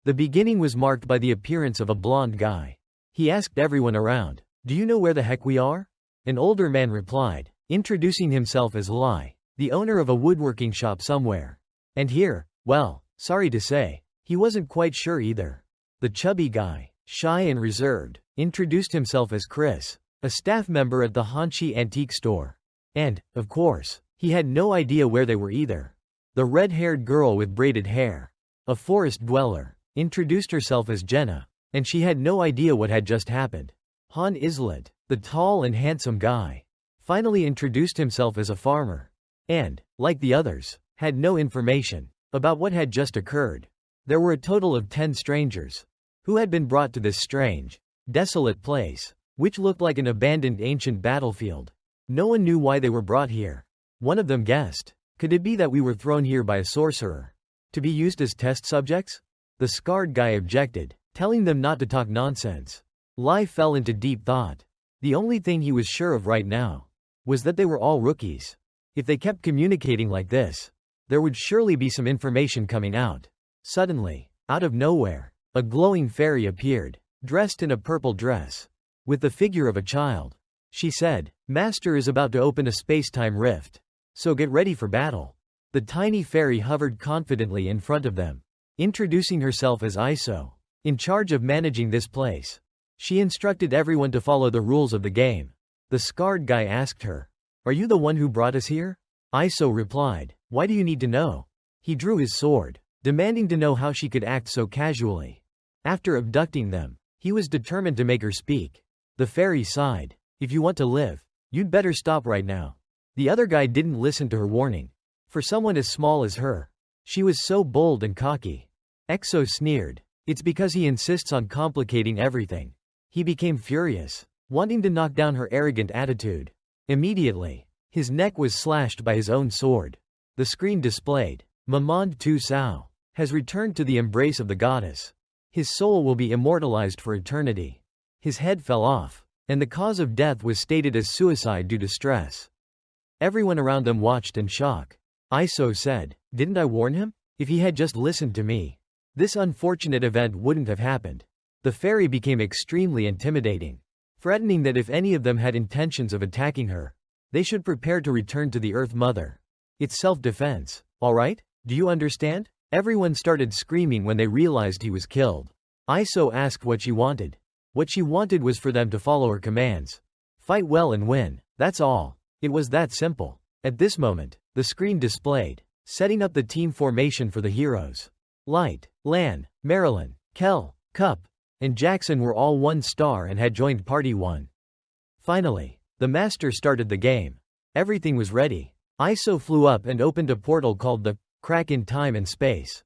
The beginning was marked by the appearance of a blond guy. He asked everyone around, "Do you know where the heck we are?" An older man replied, introducing himself as Lai, the owner of a woodworking shop somewhere. And here, well, sorry to say, he wasn't quite sure either. The chubby guy, shy and reserved, introduced himself as Chris, a staff member at the Hanshi antique store. And, of course, he had no idea where they were either. The red-haired girl with braided hair, a forest dweller, introduced herself as Jenna, and she had no idea what had just happened. Han Islet, the tall and handsome guy, finally introduced himself as a farmer, and, like the others, had no information about what had just occurred. There were a total of 10 strangers who had been brought to this strange, desolate place, which looked like an abandoned ancient battlefield. No one knew why they were brought here. One of them guessed, "Could it be that we were thrown here by a sorcerer to be used as test subjects?" The scarred guy objected, telling them not to talk nonsense. Lai fell into deep thought. The only thing he was sure of right now was that they were all rookies. If they kept communicating like this, there would surely be some information coming out. Suddenly, out of nowhere, a glowing fairy appeared, dressed in a purple dress, with the figure of a child. She said, "Master is about to open a space-time rift, so get ready for battle." The tiny fairy hovered confidently in front of them, introducing herself as Iso, in charge of managing this place. She instructed everyone to follow the rules of the game. The scarred guy asked her, "Are you the one who brought us here?" Iso replied, "Why do you need to know?" He drew his sword, demanding to know how she could act so casually. After abducting them, he was determined to make her speak. The fairy sighed, "If you want to live, you'd better stop right now." The other guy didn't listen to her warning. For someone as small as her, she was so bold and cocky. Exo sneered, "It's because he insists on complicating everything." He became furious, wanting to knock down her arrogant attitude. Immediately, his neck was slashed by his own sword. The screen displayed, "Mamand Tu Sao has returned to the embrace of the goddess. His soul will be immortalized for eternity." His head fell off, and the cause of death was stated as suicide due to stress. Everyone around them watched in shock. Iso said, "Didn't I warn him? If he had just listened to me, this unfortunate event wouldn't have happened." The fairy became extremely intimidating, threatening that if any of them had intentions of attacking her, they should prepare to return to the Earth Mother. "It's self-defense, all right? Do you understand?" Everyone started screaming when they realized he was killed. Iso asked what she wanted. What she wanted was for them to follow her commands. Fight well and win, that's all. It was that simple. At this moment, the screen displayed, setting up the team formation for the heroes. Light, Lan, Marilyn, Kel, Cup, and Jackson were all 1 star and had joined Party 1. Finally, the master started the game. Everything was ready. Iso flew up and opened a portal called the Crack in Time and Space.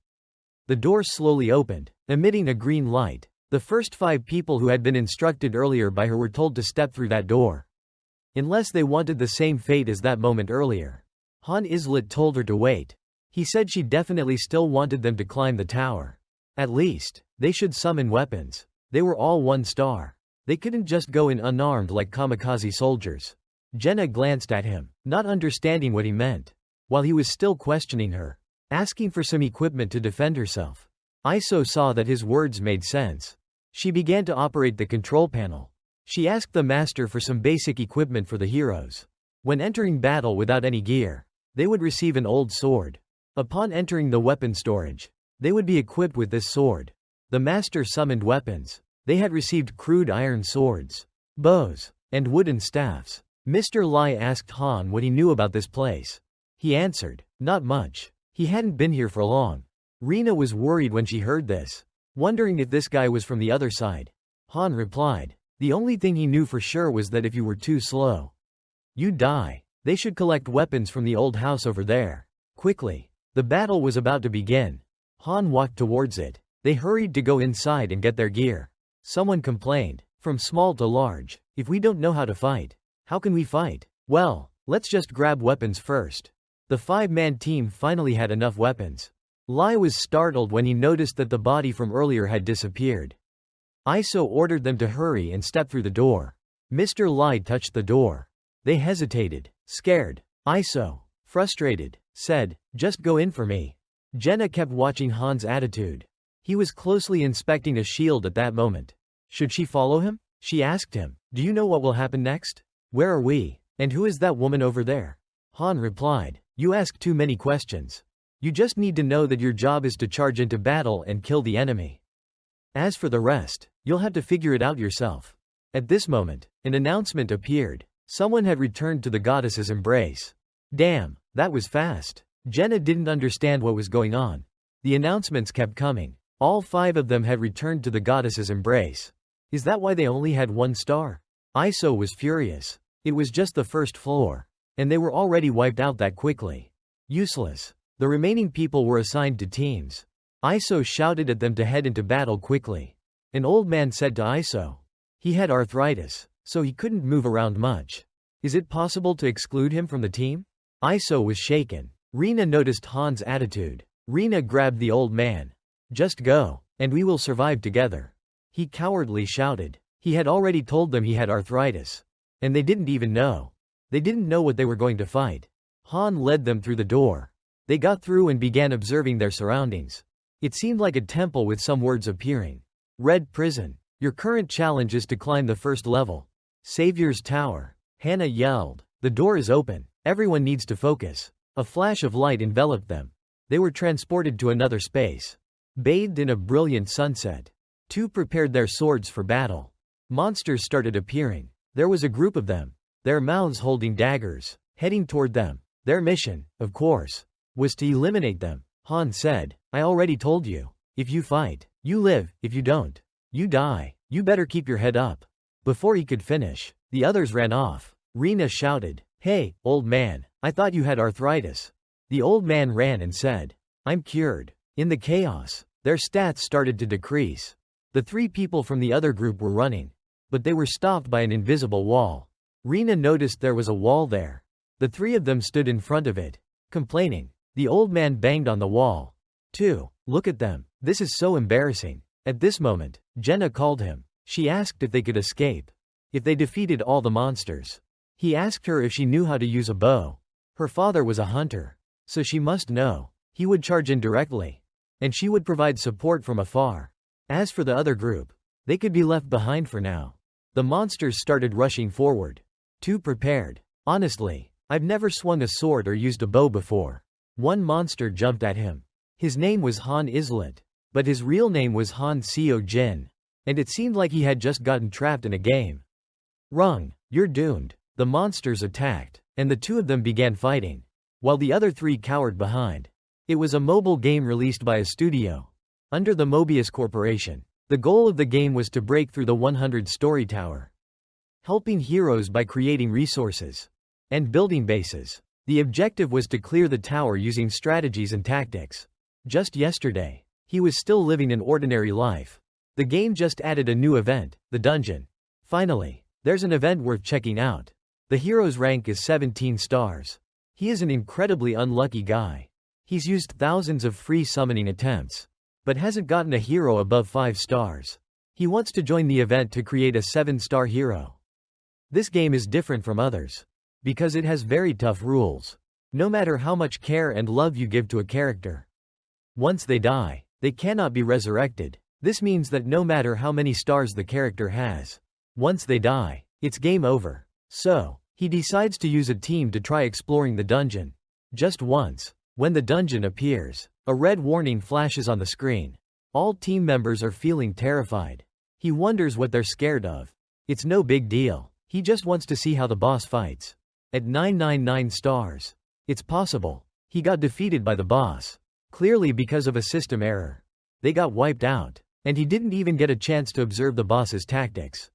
The door slowly opened, emitting a green light. The first 5 people who had been instructed earlier by her were told to step through that door, unless they wanted the same fate as that moment earlier. Han Islet told her to wait. He said she definitely still wanted them to climb the tower. At least, they should summon weapons. They were all 1 star. They couldn't just go in unarmed like kamikaze soldiers. Jenna glanced at him, not understanding what he meant, while he was still questioning her, asking for some equipment to defend herself. Iso saw that his words made sense. She began to operate the control panel. She asked the master for some basic equipment for the heroes. When entering battle without any gear, they would receive an old sword. Upon entering the weapon storage, they would be equipped with this sword. The master summoned weapons. They had received crude iron swords, bows, and wooden staffs. Mr. Lai asked Han what he knew about this place. He answered, "Not much. He hadn't been here for long." Rena was worried when she heard this, wondering if this guy was from the other side. Han replied, "The only thing he knew for sure was that if you were too slow, you'd die. They should collect weapons from the old house over there. Quickly." The battle was about to begin. Han walked towards it. They hurried to go inside and get their gear. Someone complained, "From small to large, if we don't know how to fight, how can we fight? Well, let's just grab weapons first." The 5-man team finally had enough weapons. Lai was startled when he noticed that the body from earlier had disappeared. Iso ordered them to hurry and step through the door. Mr. Lai touched the door. They hesitated, scared. Iso, frustrated, said, "Just go in for me." Jenna kept watching Han's attitude. He was closely inspecting a shield at that moment. Should she follow him? She asked him. Do you know what will happen next? Where are we? And who is that woman over there? Han replied. You ask too many questions. You just need to know that your job is to charge into battle and kill the enemy. As for the rest, you'll have to figure it out yourself. At this moment, an announcement appeared. Someone had returned to the goddess's embrace. Damn, that was fast. Jenna didn't understand what was going on. The announcements kept coming. All 5 of them had returned to the goddess's embrace. Is that why they only had 1 star? Iso was furious. It was just the first floor. And they were already wiped out that quickly. Useless. The remaining people were assigned to teams. Iso shouted at them to head into battle quickly. An old man said to Iso. He had arthritis, so he couldn't move around much. Is it possible to exclude him from the team? Iso was shaken. Rina noticed Han's attitude. Rina grabbed the old man. Just go, and we will survive together. He cowardly shouted. He had already told them he had arthritis. And they didn't even know. They didn't know what they were going to fight. Han led them through the door. They got through and began observing their surroundings. It seemed like a temple with some words appearing. Red Prison. Your current challenge is to climb the first level. Savior's Tower. Hannah yelled. The door is open. Everyone needs to focus. A flash of light enveloped them. They were transported to another space. Bathed in a brilliant sunset. 2 prepared their swords for battle. Monsters started appearing. There was a group of them. Their mouths holding daggers. Heading toward them. Their mission, of course, was to eliminate them. Han said, I already told you. If you fight, you live. If you don't, you die. You better keep your head up. Before he could finish, the others ran off. Rina shouted, Hey, old man, I thought you had arthritis. The old man ran and said, I'm cured. In the chaos, their stats started to decrease. The 3 people from the other group were running. But they were stopped by an invisible wall. Rina noticed there was a wall there. The 3 of them stood in front of it, complaining. The old man banged on the wall. 2. Look at them. This is so embarrassing. At this moment, Jenna called him. She asked if they could escape. If they defeated all the monsters. He asked her if she knew how to use a bow. Her father was a hunter. So she must know. He would charge in directly. And she would provide support from afar. As for the other group, they could be left behind for now. The monsters started rushing forward. 2 prepared. Honestly, I've never swung a sword or used a bow before. One monster jumped at him. His name was Han Islet. But his real name was Han Seo Jin. And it seemed like he had just gotten trapped in a game. Rung, you're doomed. The monsters attacked, and the 2 of them began fighting, while the other 3 cowered behind. It was a mobile game released by a studio under the Mobius Corporation. The goal of the game was to break through the 100-story tower, helping heroes by creating resources and building bases. The objective was to clear the tower using strategies and tactics. Just yesterday, he was still living an ordinary life. The game just added a new event, the dungeon. Finally, there's an event worth checking out. The hero's rank is 17 stars. He is an incredibly unlucky guy. He's used thousands of free summoning attempts, but hasn't gotten a hero above 5 stars. He wants to join the event to create a 7-star hero. This game is different from others, because it has very tough rules. No matter how much care and love you give to a character, once they die, they cannot be resurrected. This means that no matter how many stars the character has, once they die, it's game over. So, he decides to use a team to try exploring the dungeon. Just once, when the dungeon appears, a red warning flashes on the screen. All team members are feeling terrified. He wonders what they're scared of. It's no big deal. He just wants to see how the boss fights. At 999 stars. It's possible. He got defeated by the boss. Clearly because of a system error. They got wiped out. And he didn't even get a chance to observe the boss's tactics.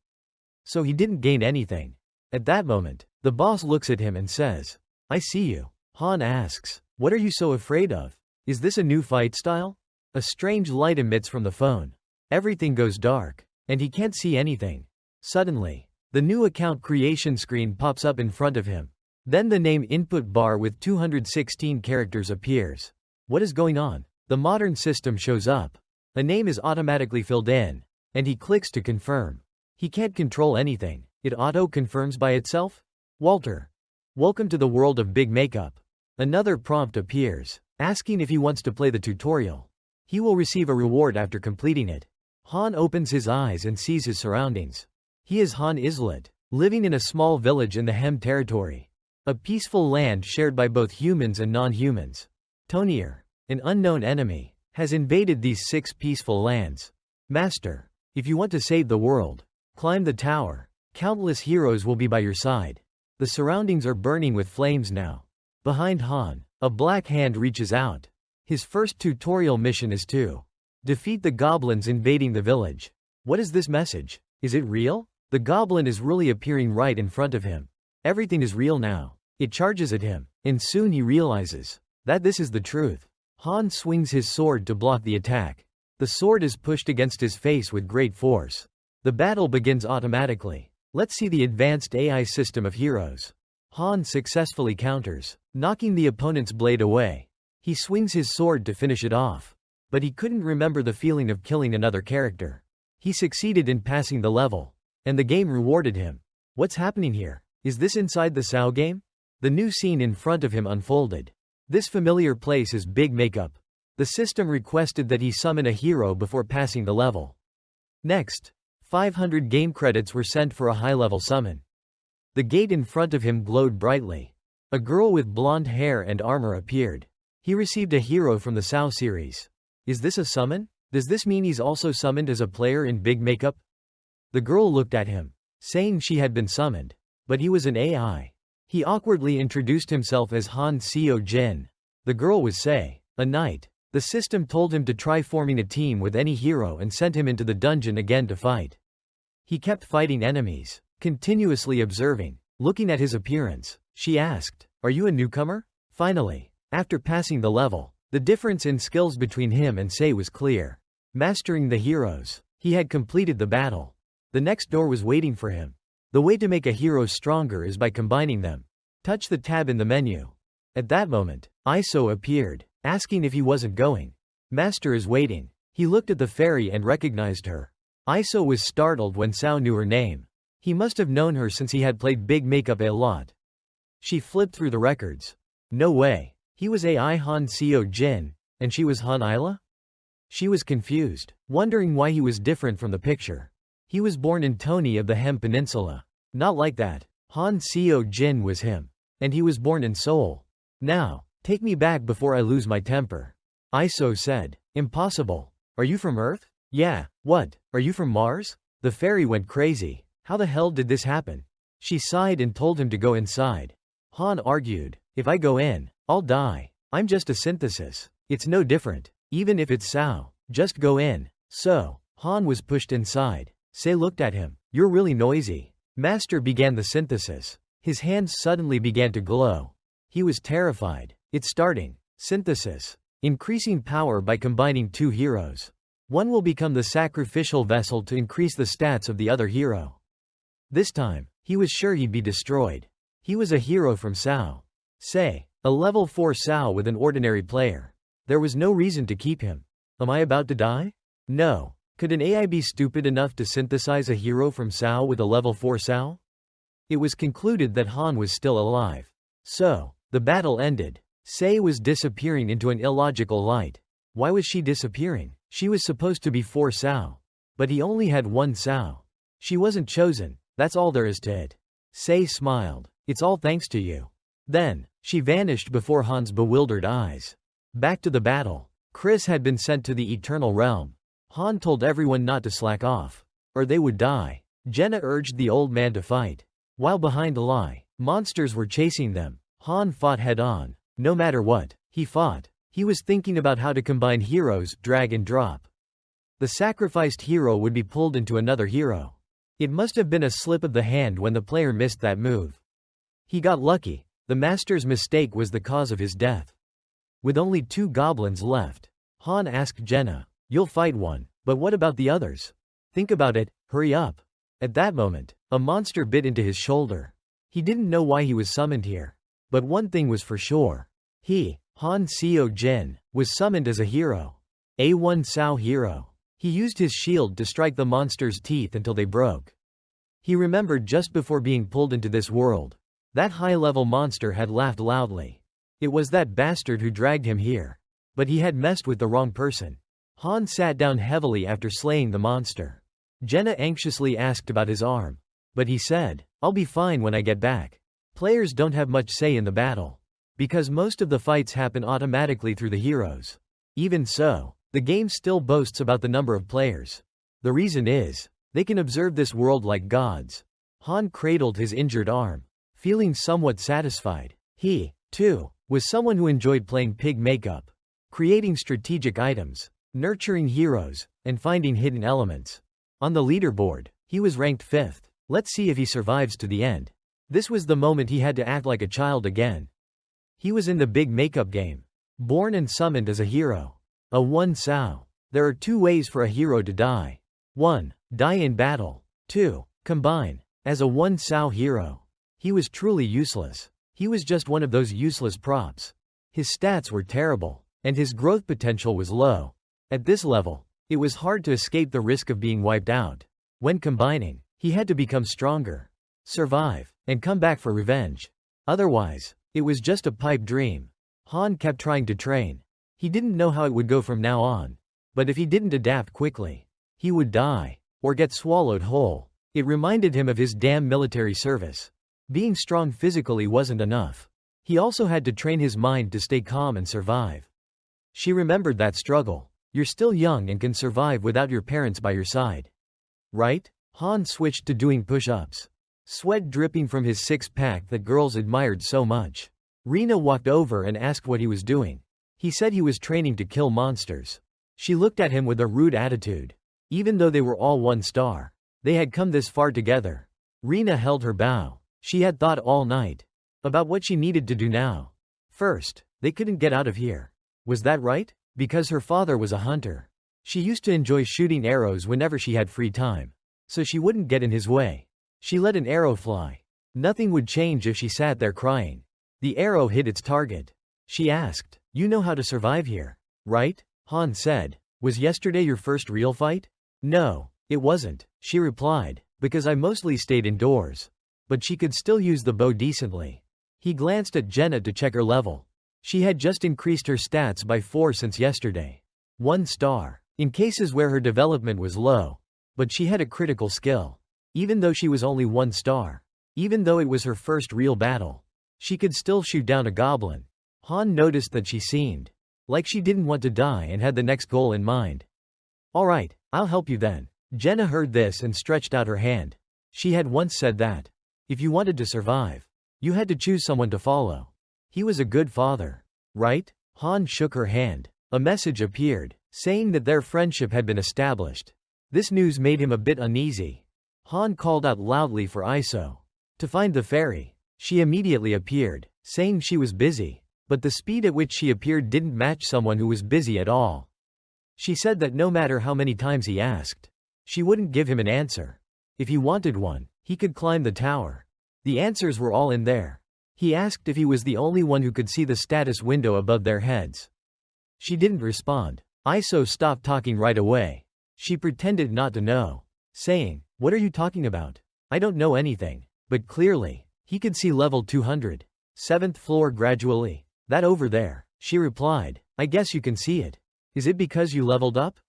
So he didn't gain anything. At that moment, the boss looks at him and says, I see you. Han asks, what are you so afraid of? Is this a new fight style? A strange light emits from the phone. Everything goes dark, and he can't see anything. Suddenly, the new account creation screen pops up in front of him. Then the name input bar with 216 characters appears. What is going on? The modern system shows up. A name is automatically filled in, and he clicks to confirm. He can't control anything. It auto-confirms by itself? Walter. Welcome to the world of big makeup. Another prompt appears, asking if he wants to play the tutorial. He will receive a reward after completing it. Han opens his eyes and sees his surroundings. He is Han Islet, living in a small village in the Hem territory. A peaceful land shared by both humans and non-humans. Tonier, an unknown enemy, has invaded these 6 peaceful lands. Master, if you want to save the world, climb the tower. Countless heroes will be by your side. The surroundings are burning with flames now. Behind Han, a black hand reaches out. His first tutorial mission is to defeat the goblins invading the village. What is this message? Is it real? The goblin is really appearing right in front of him. Everything is real now. It charges at him, and soon he realizes that this is the truth. Han swings his sword to block the attack. The sword is pushed against his face with great force. The battle begins automatically. Let's see the advanced AI system of heroes. Han successfully counters, knocking the opponent's blade away. He swings his sword to finish it off. But he couldn't remember the feeling of killing another character. He succeeded in passing the level. And the game rewarded him. What's happening here? Is this inside the SAO game? The new scene in front of him unfolded. This familiar place is Big Makeup. The system requested that he summon a hero before passing the level. Next, 500 game credits were sent for a high-level summon. The gate in front of him glowed brightly. A girl with blonde hair and armor appeared. He received a hero from the SAO series. Is this a summon? Does this mean he's also summoned as a player in Big Makeup? The girl looked at him, saying she had been summoned. But he was an AI. He awkwardly introduced himself as Han Seo Jin. The girl was Sei, a knight. The system told him to try forming a team with any hero and sent him into the dungeon again to fight. He kept fighting enemies, continuously observing. Looking at his appearance, she asked, "Are you a newcomer?" Finally, after passing the level, the difference in skills between him and Sei was clear. Mastering the heroes, he had completed the battle. The next door was waiting for him. The way to make a hero stronger is by combining them. Touch the tab in the menu. At that moment, Iso appeared, asking if he wasn't going. Master is waiting. He looked at the fairy and recognized her. Iso was startled when Sao knew her name. He must have known her since he had played Big Makeup a lot. She flipped through the records. No way. He was AI Han Seo Jin, and she was Han Isla? She was confused, wondering why he was different from the picture. He was born in Tony of the Hem Peninsula. Not like that. Han Seo Jin was him. And he was born in Seoul. Now, take me back before I lose my temper. Iso said. Impossible. Are you from Earth? Yeah. What? Are you from Mars? The fairy went crazy. How the hell did this happen? She sighed and told him to go inside. Han argued. If I go in, I'll die. I'm just a synthesis. It's no different. Even if it's Sao, just go in. So, Han was pushed inside. Sei looked at him. You're really noisy. Master began the synthesis. His hands suddenly began to glow. He was terrified. It's starting. Synthesis. Increasing power by combining 2 heroes. One will become the sacrificial vessel to increase the stats of the other hero. This time, he was sure he'd be destroyed. He was a hero from Sao. Sei, a level 4 Sao with an ordinary player. There was no reason to keep him. Am I about to die? No. Could an AI be stupid enough to synthesize a hero from Sao with a level 4 Sao? It was concluded that Han was still alive. So, the battle ended. Sei was disappearing into an illogical light. Why was she disappearing? She was supposed to be 4 Sao. But he only had 1 Sao. She wasn't chosen, that's all there is to it. Sei smiled. It's all thanks to you. Then, she vanished before Han's bewildered eyes. Back to the battle. Chris had been sent to the Eternal Realm. Han told everyone not to slack off, or they would die. Jenna urged the old man to fight. While behind Lai, monsters were chasing them. Han fought head-on. No matter what, he fought. He was thinking about how to combine heroes, drag and drop. The sacrificed hero would be pulled into another hero. It must have been a slip of the hand when the player missed that move. He got lucky. The master's mistake was the cause of his death. With only 2 goblins left, Han asked Jenna, "You'll fight one, but what about the others? Think about it, hurry up." At that moment, a monster bit into his shoulder. He didn't know why he was summoned here. But one thing was for sure. He, Han Seo Jin, was summoned as a hero. A 1 Sao hero. He used his shield to strike the monster's teeth until they broke. He remembered just before being pulled into this world. That high-level monster had laughed loudly. It was that bastard who dragged him here. But he had messed with the wrong person. Han sat down heavily after slaying the monster. Jenna anxiously asked about his arm. But he said, "I'll be fine when I get back." Players don't have much say in the battle, because most of the fights happen automatically through the heroes. Even so, the game still boasts about the number of players. The reason is, they can observe this world like gods. Han cradled his injured arm, feeling somewhat satisfied. He, too, was someone who enjoyed playing pig makeup, creating strategic items, nurturing heroes, and finding hidden elements. On the leaderboard, he was ranked 5th. Let's see if he survives to the end. This was the moment he had to act like a child again. He was in the big makeup game, born and summoned as a hero. A 1 sao. There are 2 ways for a hero to die. 1. Die in battle. 2. Combine. As a 1 sao hero, he was truly useless. He was just one of those useless props. His stats were terrible, and his growth potential was low. At this level, it was hard to escape the risk of being wiped out. When combining, he had to become stronger, survive, and come back for revenge. Otherwise, it was just a pipe dream. Han kept trying to train. He didn't know how it would go from now on. But if he didn't adapt quickly, he would die, or get swallowed whole. It reminded him of his damn military service. Being strong physically wasn't enough. He also had to train his mind to stay calm and survive. She remembered that struggle. You're still young and can survive without your parents by your side. Right? Han switched to doing push-ups, sweat dripping from his six-pack that girls admired so much. Rena walked over and asked what he was doing. He said he was training to kill monsters. She looked at him with a rude attitude. Even though they were all 1 star, they had come this far together. Rena held her bow. She had thought all night about what she needed to do now. First, they couldn't get out of here. Was that right? Because her father was a hunter. She used to enjoy shooting arrows whenever she had free time, so she wouldn't get in his way. She let an arrow fly. Nothing would change if she sat there crying. The arrow hit its target. She asked, "You know how to survive here, right?" Han said, "Was yesterday your first real fight?" "No, it wasn't," she replied, "because I mostly stayed indoors." But she could still use the bow decently. He glanced at Jenna to check her level. She had just increased her stats by 4 since yesterday. 1 star. In cases where her development was low. But she had a critical skill. Even though she was only 1 star. Even though it was her first real battle. She could still shoot down a goblin. Han noticed that she seemed like she didn't want to die and had the next goal in mind. "Alright, I'll help you then." Jenna heard this and stretched out her hand. She had once said that if you wanted to survive, you had to choose someone to follow. He was a good father, right? Han shook her hand. A message appeared, saying that their friendship had been established. This news made him a bit uneasy. Han called out loudly for Iso to find the fairy. She immediately appeared, saying she was busy, but the speed at which she appeared didn't match someone who was busy at all. She said that no matter how many times he asked, she wouldn't give him an answer. If he wanted one, he could climb the tower. The answers were all in there. He asked if he was the only one who could see the status window above their heads. She didn't respond. Iso stopped talking right away. She pretended not to know, saying, "What are you talking about? I don't know anything." But clearly, he could see level 200. 7th floor gradually. "That over there," she replied. "I guess you can see it. Is it because you leveled up?"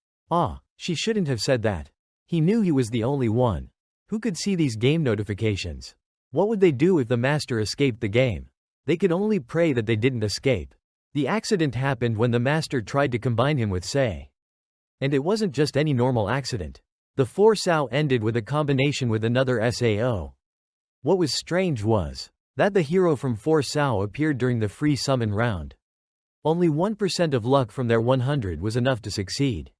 She shouldn't have said that. He knew he was the only one who could see these game notifications. What would they do if the master escaped the game? They could only pray that they didn't escape. The accident happened when the master tried to combine him with Sei. And it wasn't just any normal accident. The 4 sao ended with a combination with another SAO. What was strange was that the hero from 4 sao appeared during the free summon round. Only 1% of luck from their 100 was enough to succeed.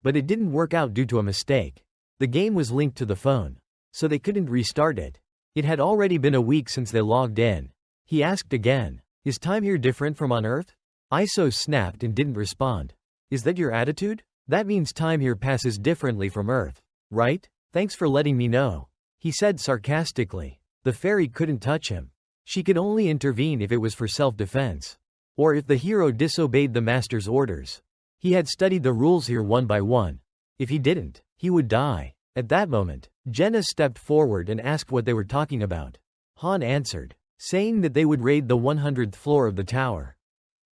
But it didn't work out due to a mistake. The game was linked to the phone, so they couldn't restart it. It had already been a week since they logged in. He asked again, "Is time here different from on Earth?" Iso snapped and didn't respond. "Is that your attitude? That means time here passes differently from Earth, right? Thanks for letting me know," he said sarcastically. The fairy couldn't touch him. She could only intervene if it was for self-defense, or if the hero disobeyed the master's orders. He had studied the rules here one by one. If he didn't, he would die. At that moment, Jenna stepped forward and asked what they were talking about. Han answered, saying that they would raid the 100th floor of the tower.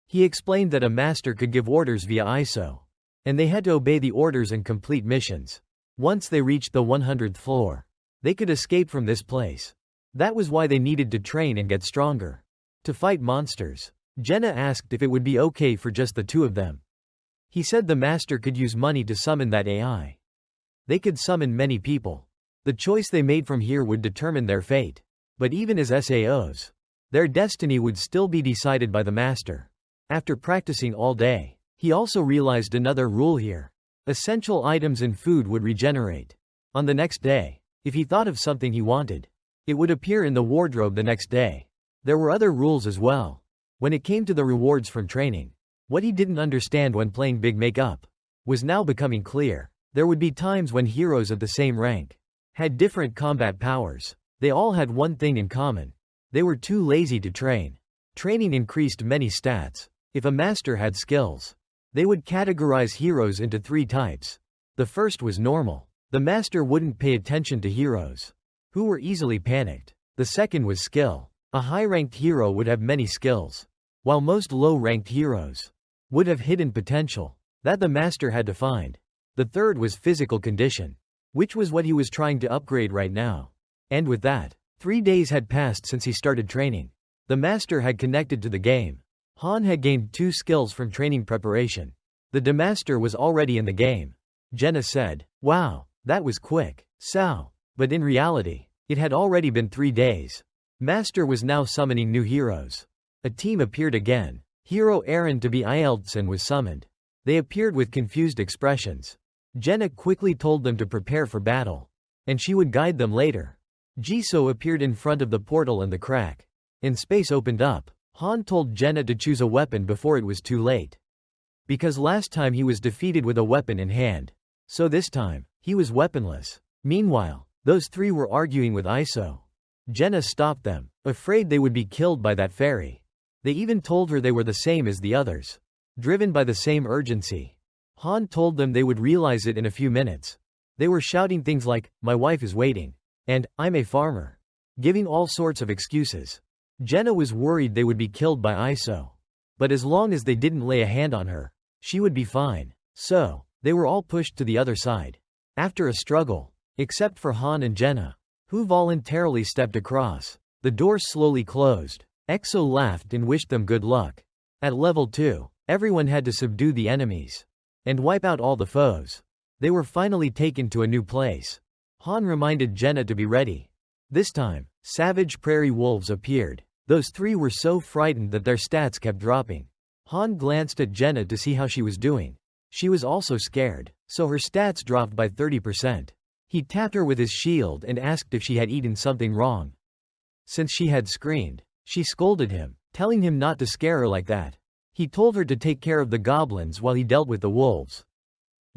He explained that a master could give orders via Iso. and they had to obey the orders and complete missions. Once they reached the 100th floor, they could escape from this place. That was why they needed to train and get stronger. To fight monsters, Jenna asked if it would be okay for just the two of them. He said the master could use money to summon that AI. They could summon many people. The choice they made from here would determine their fate. But even as SAOs, their destiny would still be decided by the master. After practicing all day, he also realized another rule here. Essential items and food would regenerate. On the next day, if he thought of something he wanted, it would appear in the wardrobe the next day. There were other rules as well. When it came to the rewards from training, what he didn't understand when playing Big Makeup was now becoming clear. There would be times when heroes of the same rank had different combat powers. They all had one thing in common. They were too lazy to train. Training increased many stats. If a master had skills, they would categorize heroes into 3 types. The first was normal. The master wouldn't pay attention to heroes who were easily panicked. The second was skill. A high-ranked hero would have many skills, while most low-ranked heroes would have hidden potential that the master had to find. The third was physical condition, which was what he was trying to upgrade right now. And with that, 3 days had passed since he started training. The master had connected to the game. Han had gained 2 skills from training preparation. The Demaster was already in the game. Jenna said, "Wow, that was quick, Sao." But in reality, it had already been 3 days. Master was now summoning new heroes. A team appeared again. Hero Aaron to be Ieldson was summoned. They appeared with confused expressions. Jenna quickly told them to prepare for battle, and she would guide them later. Jisoo appeared in front of the portal and the crack, and space opened up. Han told Jenna to choose a weapon before it was too late. Because last time he was defeated with a weapon in hand, so this time, he was weaponless. Meanwhile, those 3 were arguing with Iso. Jenna stopped them, afraid they would be killed by that fairy. They even told her they were the same as the others, driven by the same urgency. Han told them they would realize it in a few minutes. They were shouting things like, "My wife is waiting," and "I'm a farmer," giving all sorts of excuses. Jenna was worried they would be killed by Iso. But as long as they didn't lay a hand on her, she would be fine. So, they were all pushed to the other side. After a struggle, except for Han and Jenna, who voluntarily stepped across, the doors slowly closed. EXO laughed and wished them good luck. At level 2, everyone had to subdue the enemies and wipe out all the foes. They were finally taken to a new place. Han reminded Jenna to be ready. This time, savage prairie wolves appeared. Those 3 were so frightened that their stats kept dropping. Han glanced at Jenna to see how she was doing. She was also scared, so her stats dropped by 30%. He tapped her with his shield and asked if she had eaten something wrong. Since she had screamed, she scolded him, telling him not to scare her like that. He told her to take care of the goblins while he dealt with the wolves.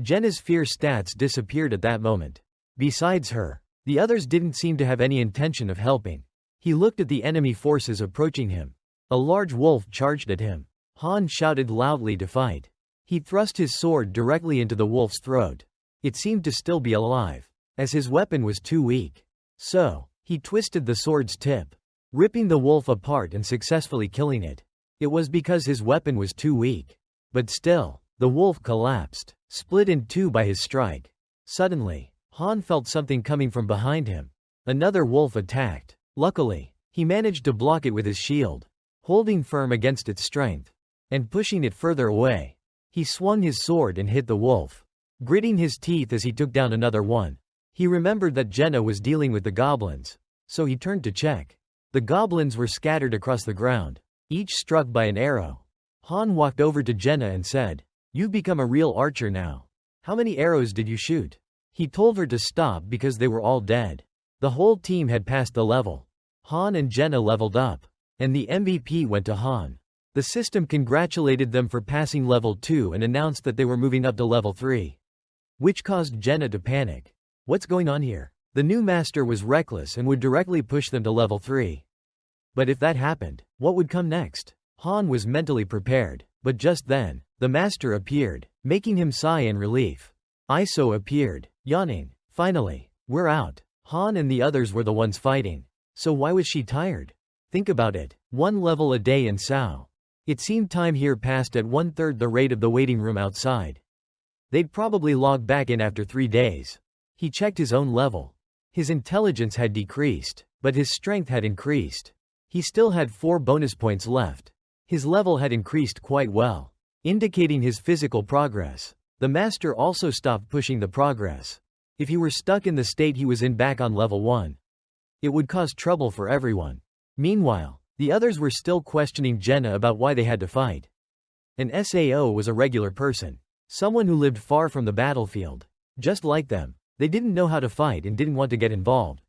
Jenna's fear stats disappeared at that moment. Besides her, the others didn't seem to have any intention of helping. He looked at the enemy forces approaching him. A large wolf charged at him. Han shouted loudly to fight. He thrust his sword directly into the wolf's throat. It seemed to still be alive, as his weapon was too weak. So, he twisted the sword's tip, ripping the wolf apart and successfully killing it. It was because his weapon was too weak. But still, the wolf collapsed, split in 2 by his strike. Suddenly, Han felt something coming from behind him. Another wolf attacked. Luckily, he managed to block it with his shield, holding firm against its strength, and pushing it further away. He swung his sword and hit the wolf, gritting his teeth as he took down another one. He remembered that Jenna was dealing with the goblins, so he turned to check. The goblins were scattered across the ground, each struck by an arrow. Han walked over to Jenna and said, "You've become a real archer now. How many arrows did you shoot?" He told her to stop because they were all dead. The whole team had passed the level. Han and Jenna leveled up, and the MVP went to Han. The system congratulated them for passing level 2 and announced that they were moving up to level 3, which caused Jenna to panic. What's going on here? The new master was reckless and would directly push them to level 3. But if that happened, what would come next? Han was mentally prepared, but just then, the master appeared, making him sigh in relief. Iso appeared, yawning. Finally, we're out. Han and the others were the ones fighting. So why was she tired? Think about it. 1 level a day in Sao. It seemed time here passed at 1/3 the rate of the waiting room outside. They'd probably log back in after 3 days. He checked his own level. His intelligence had decreased, but his strength had increased. He still had 4 bonus points left. His level had increased quite well, indicating his physical progress. The master also stopped pushing the progress. If he were stuck in the state he was in back on level 1, it would cause trouble for everyone. Meanwhile, the others were still questioning Jenna about why they had to fight. An SAO was a regular person. Someone who lived far from the battlefield. Just like them, they didn't know how to fight and didn't want to get involved.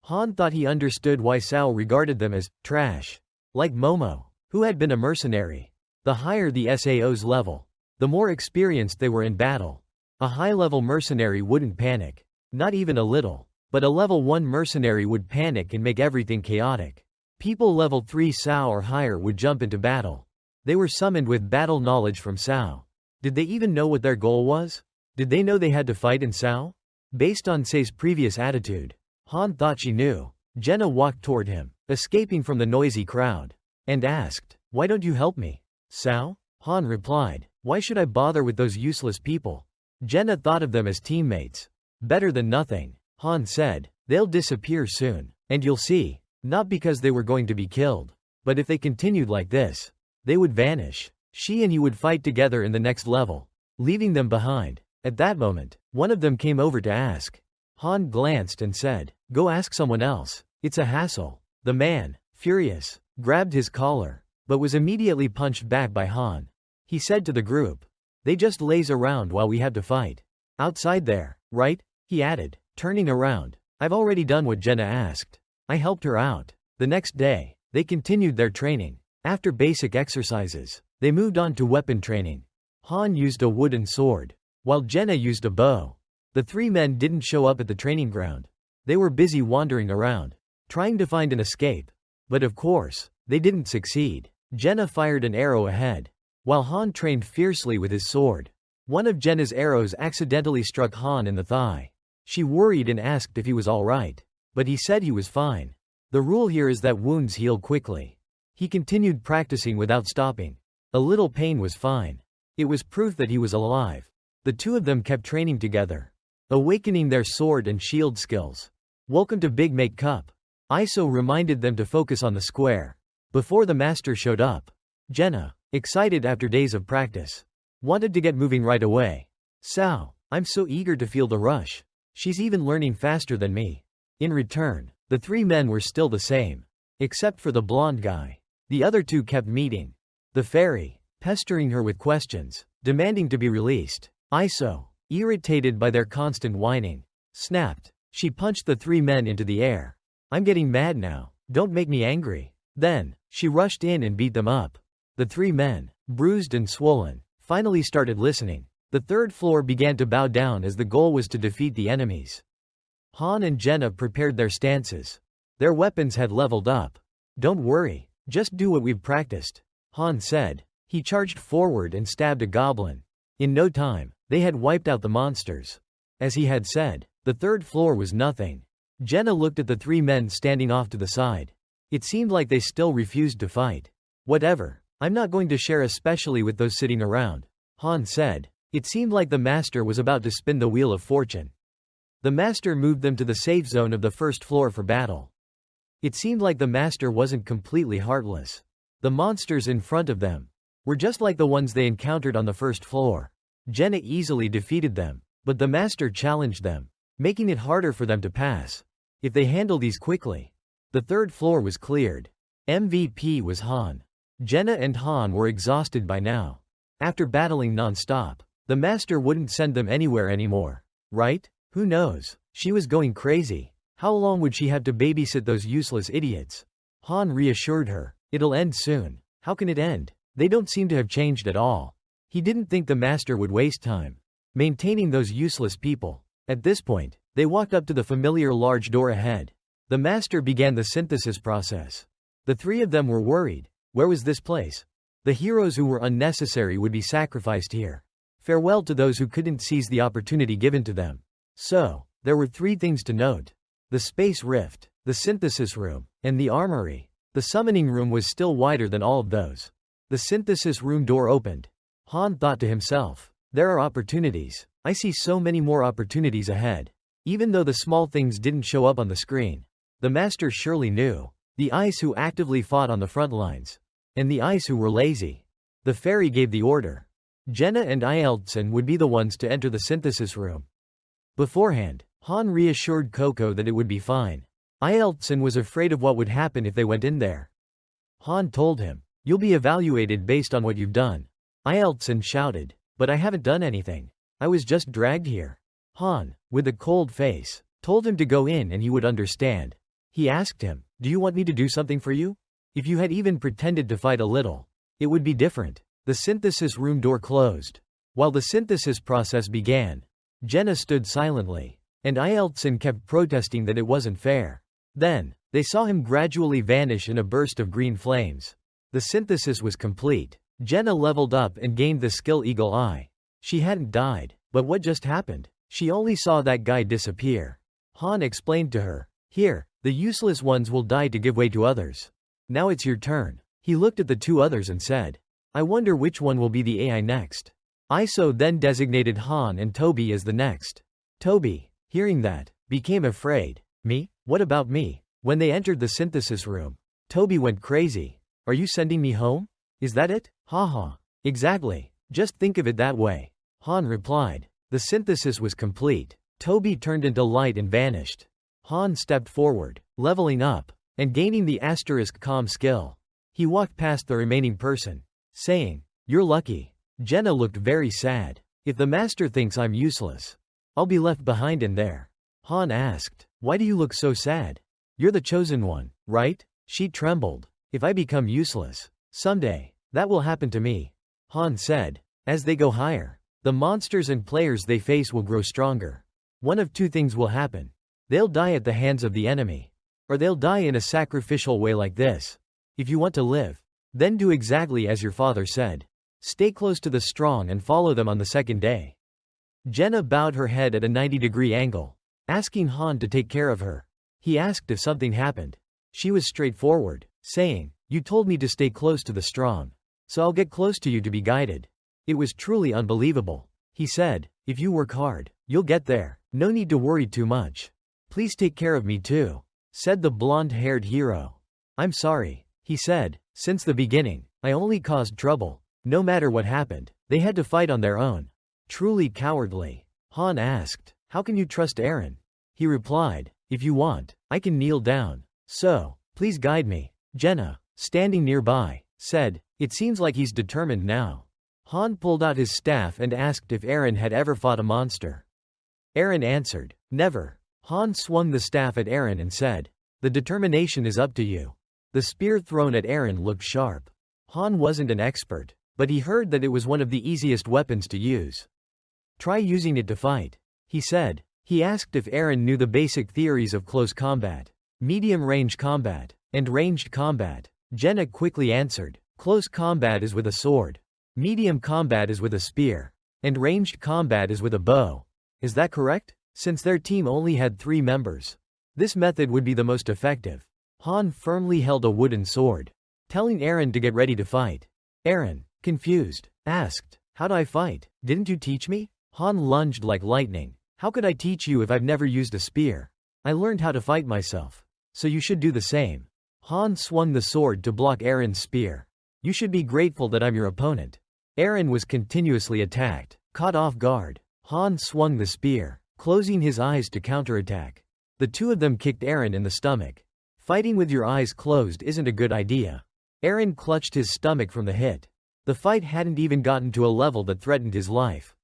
Han thought he understood why Sao regarded them as trash. Like Momo, who had been a mercenary. The higher the SAO's level, the more experienced they were in battle. A high-level mercenary wouldn't panic. Not even a little. But a level 1 mercenary would panic and make everything chaotic. People level 3 Sao or higher would jump into battle. They were summoned with battle knowledge from Sao. Did they even know what their goal was? Did they know they had to fight in Sao? Based on Sei's previous attitude, Han thought she knew. Jenna walked toward him, escaping from the noisy crowd, and asked, "Why don't you help me?" Sao? Han replied, "Why should I bother with those useless people?" Jenna thought of them as teammates. Better than nothing. Han said, "They'll disappear soon, and you'll see. Not because they were going to be killed, but if they continued like this, they would vanish. She and he would fight together in the next level, leaving them behind." At that moment, one of them came over to ask. Han glanced and said, "Go ask someone else. It's a hassle." The man, furious, grabbed his collar, but was immediately punched back by Han. He said to the group, "They just laze around while we have to fight. Outside there, right?" He added, turning around. "I've already done what Jenna asked. I helped her out." The next day, they continued their training. After basic exercises, they moved on to weapon training. Han used a wooden sword, while Jenna used a bow. The 3 men didn't show up at the training ground. They were busy wandering around, trying to find an escape. But of course, they didn't succeed. Jenna fired an arrow ahead, while Han trained fiercely with his sword. One of Jenna's arrows accidentally struck Han in the thigh. She worried and asked if he was alright, but he said he was fine. The rule here is that wounds heal quickly. He continued practicing without stopping. A little pain was fine. It was proof that he was alive. The 2 of them kept training together, awakening their sword and shield skills. "Welcome to Big Make Cup." Iso reminded them to focus on the square. Before the master showed up, Jenna, excited after days of practice, wanted to get moving right away. "Sao, I'm so eager to feel the rush. She's even learning faster than me." In return, the 3 men were still the same, except for the blonde guy. The other 2 kept meeting the fairy, pestering her with questions, demanding to be released. Iso, irritated by their constant whining, snapped. She punched the 3 men into the air. "I'm getting mad now. Don't make me angry." Then, she rushed in and beat them up. The 3 men, bruised and swollen, finally started listening. The 3rd floor began to bow down as the goal was to defeat the enemies. Han and Jenna prepared their stances. Their weapons had leveled up. "Don't worry, just do what we've practiced," Han said. He charged forward and stabbed a goblin. In no time, they had wiped out the monsters. As he had said, the 3rd floor was nothing. Jenna looked at the 3 men standing off to the side. It seemed like they still refused to fight. "Whatever, I'm not going to share especially with those sitting around," Han said. It seemed like the master was about to spin the wheel of fortune. The master moved them to the safe zone of the 1st floor for battle. It seemed like the master wasn't completely heartless. The monsters in front of them were just like the ones they encountered on the 1st floor. Jenna easily defeated them, but the master challenged them, making it harder for them to pass. If they handle these quickly, the 3rd floor was cleared. MVP was Han. Jenna and Han were exhausted by now. After battling non-stop, the master wouldn't send them anywhere anymore. Right? Who knows? She was going crazy. How long would she have to babysit those useless idiots? Han reassured her. "It'll end soon." "How can it end? They don't seem to have changed at all." He didn't think the master would waste time maintaining those useless people. At this point, they walked up to the familiar large door ahead. The master began the synthesis process. The 3 of them were worried. Where was this place? The heroes who were unnecessary would be sacrificed here. Farewell to those who couldn't seize the opportunity given to them. So, there were 3 things to note. The space rift, the synthesis room, and the armory. The summoning room was still wider than all of those. The synthesis room door opened. Han thought to himself, There are opportunities. I see so many more opportunities ahead. Even though the small things didn't show up on the screen. The master surely knew. The ice who actively fought on the front lines. And the ice who were lazy. The fairy gave the order. Jenna and Ayeldson would be the ones to enter the synthesis room. Beforehand, Han reassured Coco that it would be fine. Ayeldson was afraid of what would happen if they went in there. Han told him, "You'll be evaluated based on what you've done." Ayeldson shouted, "But I haven't done anything. I was just dragged here." Han, with a cold face, told him to go in and he would understand. He asked him, "Do you want me to do something for you? If you had even pretended to fight a little, it would be different." The synthesis room door closed. While the synthesis process began, Jenna stood silently, and Ayeldson kept protesting that it wasn't fair. Then, they saw him gradually vanish in a burst of green flames. The synthesis was complete. Jenna leveled up and gained the skill Eagle Eye. She hadn't died, but what just happened? She only saw that guy disappear. Han explained to her, "Here, the useless ones will die to give way to others. Now it's your turn." He looked at the two others and said, "I wonder which one will be the AI next." Iso then designated Han and Toby as the next. Toby, hearing that, became afraid. "Me? What about me?" When they entered the synthesis room, Toby went crazy. "Are you sending me home? Is that it? Haha. Exactly. Just think of it that way." Han replied. The synthesis was complete. Toby turned into light and vanished. Han stepped forward, leveling up, and gaining the asterisk calm skill. He walked past the remaining person, saying, "You're lucky." Jenna looked very sad. "If the master thinks I'm useless, I'll be left behind in there." Han asked, "Why do you look so sad? You're the chosen one, right?" She trembled. "If I become useless, someday, that will happen to me." Han said, "As they go higher, the monsters and players they face will grow stronger. One of two things will happen. They'll die at the hands of the enemy. Or they'll die in a sacrificial way like this. If you want to live, then do exactly as your father said. Stay close to the strong and follow them on the second day." Jenna bowed her head at a 90-degree angle, asking Han to take care of her. He asked if something happened. She was straightforward, saying, "You told me to stay close to the strong. So I'll get close to you to be guided." It was truly unbelievable. He said, "If you work hard, you'll get there. No need to worry too much. Please take care of me too," said the blonde-haired hero. "I'm sorry," he said. "Since the beginning, I only caused trouble. No matter what happened, they had to fight on their own." Truly cowardly. Han asked, "How can you trust Eren?" He replied, "If you want, I can kneel down. So, please guide me." Jenna, standing nearby, said, "It seems like he's determined now." Han pulled out his staff and asked if Eren had ever fought a monster. Eren answered, "Never." Han swung the staff at Eren and said, "The determination is up to you." The spear thrown at Eren looked sharp. Han wasn't an expert, but he heard that it was one of the easiest weapons to use. "Try using it to fight," he said. He asked if Eren knew the basic theories of close combat, medium-range combat, and ranged combat. Jenna quickly answered, "Close combat is with a sword, medium combat is with a spear, and ranged combat is with a bow. Is that correct?" Since their team only had 3 members, this method would be the most effective. Han firmly held a wooden sword, telling Eren to get ready to fight. Eren, confused, asked, "How do I fight? Didn't you teach me?" Han lunged like lightning. "How could I teach you if I've never used a spear? I learned how to fight myself. So you should do the same." Han swung the sword to block Eren's spear. "You should be grateful that I'm your opponent." Eren was continuously attacked. Caught off guard, Han swung the spear, closing his eyes to counterattack. The two of them kicked Eren in the stomach. Fighting with your eyes closed isn't a good idea. Eren clutched his stomach from the hit. The fight hadn't even gotten to a level that threatened his life.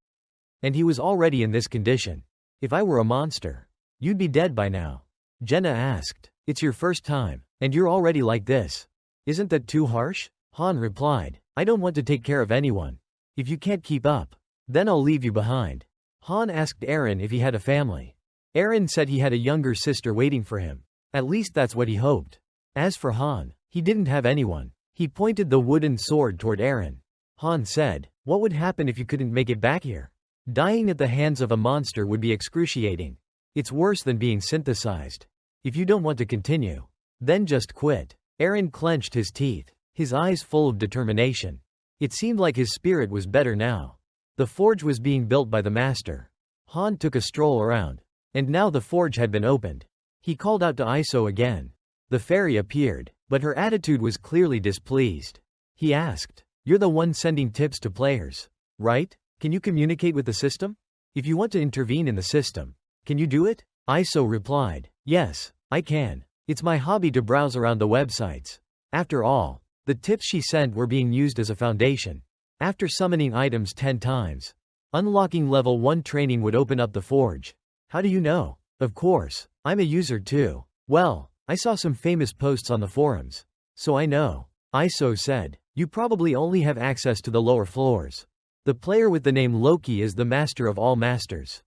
And he was already in this condition. "If I were a monster, you'd be dead by now." Jenna asked, "It's your first time, and you're already like this. Isn't that too harsh?" Han replied, "I don't want to take care of anyone. If you can't keep up, then I'll leave you behind." Han asked Eren if he had a family. Eren said he had a younger sister waiting for him. At least that's what he hoped. As for Han, he didn't have anyone. He pointed the wooden sword toward Eren. Han said, "What would happen if you couldn't make it back here? Dying at the hands of a monster would be excruciating. It's worse than being synthesized. If you don't want to continue, then just quit." Eren clenched his teeth, his eyes full of determination. It seemed like his spirit was better now. The forge was being built by the master. Han took a stroll around. And now the forge had been opened. He called out to Iso again. The fairy appeared, but her attitude was clearly displeased. He asked, "You're the one sending tips to players, right? Can you communicate with the system? If you want to intervene in the system, can you do it?" Iso replied, "Yes, I can. It's my hobby to browse around the websites." After all, the tips she sent were being used as a foundation. After summoning items 10 times, unlocking level 1 training would open up the forge. How do you know? Of course, I'm a user too. Well, I saw some famous posts on the forums. So I know. Iso said, "You probably only have access to the lower floors. The player with the name Loki is the master of all masters.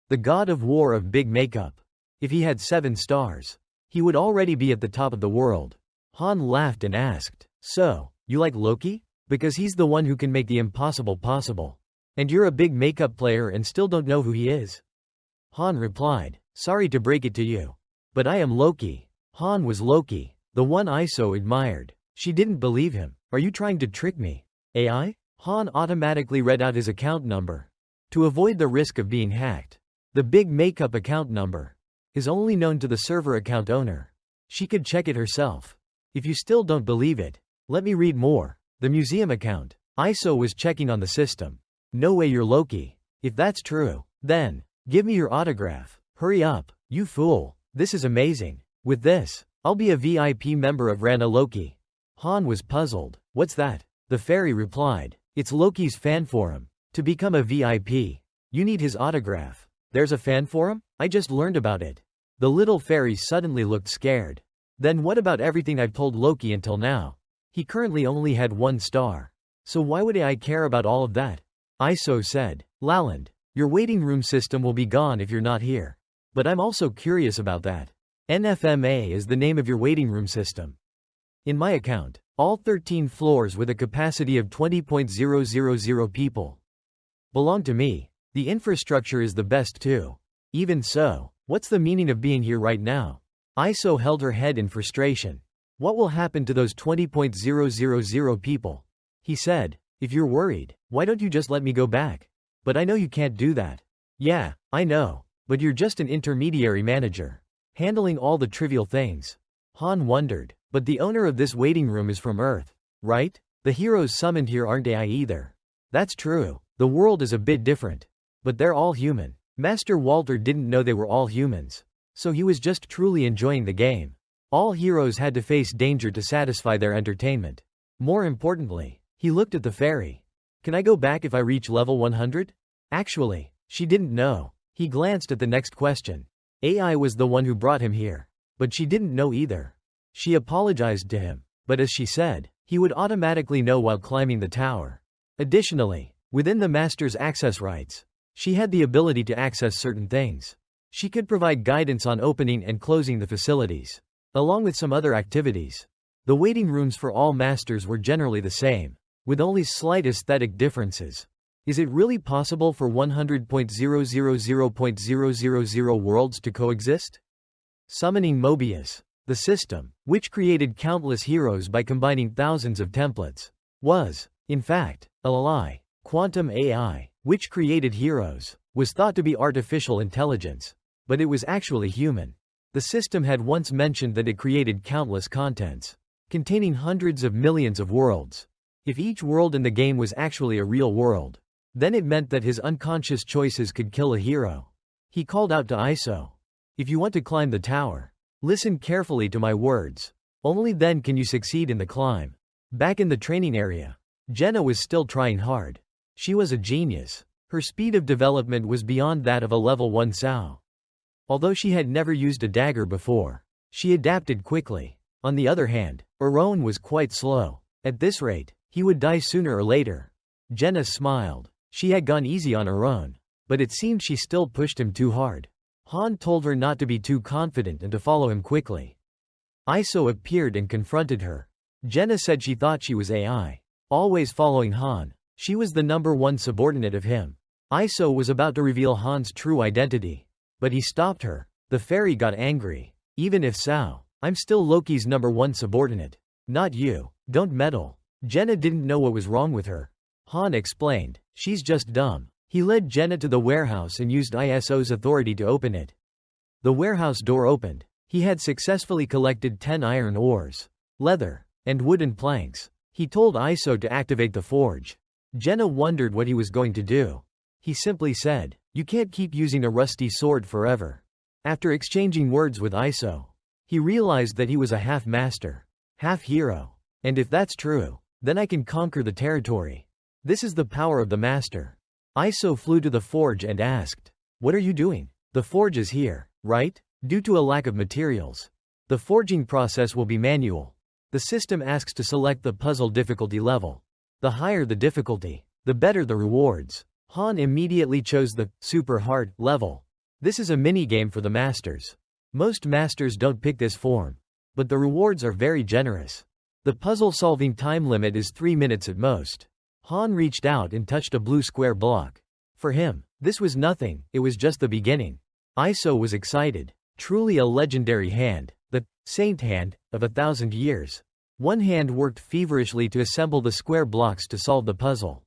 The god of war of big makeup. If he had 7 stars, he would already be at the top of the world." Han laughed and asked, "So, you like Loki? Because he's the one who can make the impossible possible. And you're a big makeup player and still don't know who he is?" Han replied, "Sorry to break it to you, but I am Loki." Han was Loki, the one Iso admired. She didn't believe him. "Are you trying to trick me? AI?" Han automatically read out his account number. To avoid the risk of being hacked, the big makeup account number is only known to the server account owner. She could check it herself. If you still don't believe it, let me read more. The museum account. Iso was checking on the system. "No way you're Loki. If that's true, then give me your autograph. Hurry up, you fool. This is amazing. With this, I'll be a VIP member of Rana Loki." Han was puzzled. "What's that?" The fairy replied, "It's Loki's fan forum. To become a VIP, you need his autograph." "There's a fan forum? I just learned about it." The little fairy suddenly looked scared. "Then what about everything I've told Loki until now? He currently only had 1 star. So why would I care about all of that?" Iso said, "Laland, your waiting room system will be gone if you're not here. But I'm also curious about that. NFMA is the name of your waiting room system. In my account, all 13 floors with a capacity of 20,000 people belong to me. The infrastructure is the best too. Even so, what's the meaning of being here right now?" Iso held her head in frustration. "What will happen to those 20,000 people?" He said, "If you're worried, why don't you just let me go back? But I know you can't do that." "Yeah, I know. But you're just an intermediary manager, handling all the trivial things." Han wondered, "But the owner of this waiting room is from Earth, right? The heroes summoned here aren't AI either." "That's true. The world is a bit different. But they're all human." Master Walter didn't know they were all humans. So he was just truly enjoying the game. All heroes had to face danger to satisfy their entertainment. More importantly, he looked at the fairy. "Can I go back if I reach level 100? Actually, she didn't know. He glanced at the next question. AI was the one who brought him here. But she didn't know either. She apologized to him, but as she said, he would automatically know while climbing the tower. Additionally, within the master's access rights, she had the ability to access certain things. She could provide guidance on opening and closing the facilities, along with some other activities. The waiting rooms for all masters were generally the same, with only slight aesthetic differences. Is it really possible for 100.000.000 worlds to coexist? Summoning Mobius, the system, which created countless heroes by combining thousands of templates, was, in fact, a lie. Quantum AI, which created heroes, was thought to be artificial intelligence, but it was actually human. The system had once mentioned that it created countless contents, containing hundreds of millions of worlds. If each world in the game was actually a real world, then it meant that his unconscious choices could kill a hero. He called out to Iso. "If you want to climb the tower, listen carefully to my words. Only then can you succeed in the climb." Back in the training area, Jenna was still trying hard. She was a genius. Her speed of development was beyond that of a level 1 Sao. Although she had never used a dagger before, she adapted quickly. On the other hand, Aron was quite slow. At this rate, he would die sooner or later. Jenna smiled. She had gone easy on Aron, but it seemed she still pushed him too hard. Han told her not to be too confident and to follow him quickly. Iso appeared and confronted her. Jenna said she thought she was AI, always following Han. She was the #1 subordinate of him. Iso was about to reveal Han's true identity, but he stopped her. The fairy got angry. "Even if Sao, I'm still Loki's #1 subordinate. Not you. Don't meddle." Jenna didn't know what was wrong with her. Han explained. She's just dumb. He led Jenna to the warehouse and used ISO's authority to open it. The warehouse door opened. He had successfully collected 10 iron ores, leather, and wooden planks. He told ISO to activate the forge. Jenna wondered what he was going to do. He simply said, "You can't keep using a rusty sword forever." After exchanging words with ISO, he realized that he was a half-master, half-hero. And if that's true, then I can conquer the territory. This is the power of the master. ISO flew to the forge and asked, "What are you doing? The forge is here, right?" Due to a lack of materials, the forging process will be manual. The system asks to select the puzzle difficulty level. The higher the difficulty, the better the rewards. Han immediately chose the super hard level. This is a mini-game for the masters. Most masters don't pick this form, but the rewards are very generous. The puzzle-solving time limit is 3 minutes at most. Han reached out and touched a blue square block. For him, this was nothing, it was just the beginning. ISO was excited. Truly a legendary hand, the saint hand of 1,000 years. One hand worked feverishly to assemble the square blocks to solve the puzzle.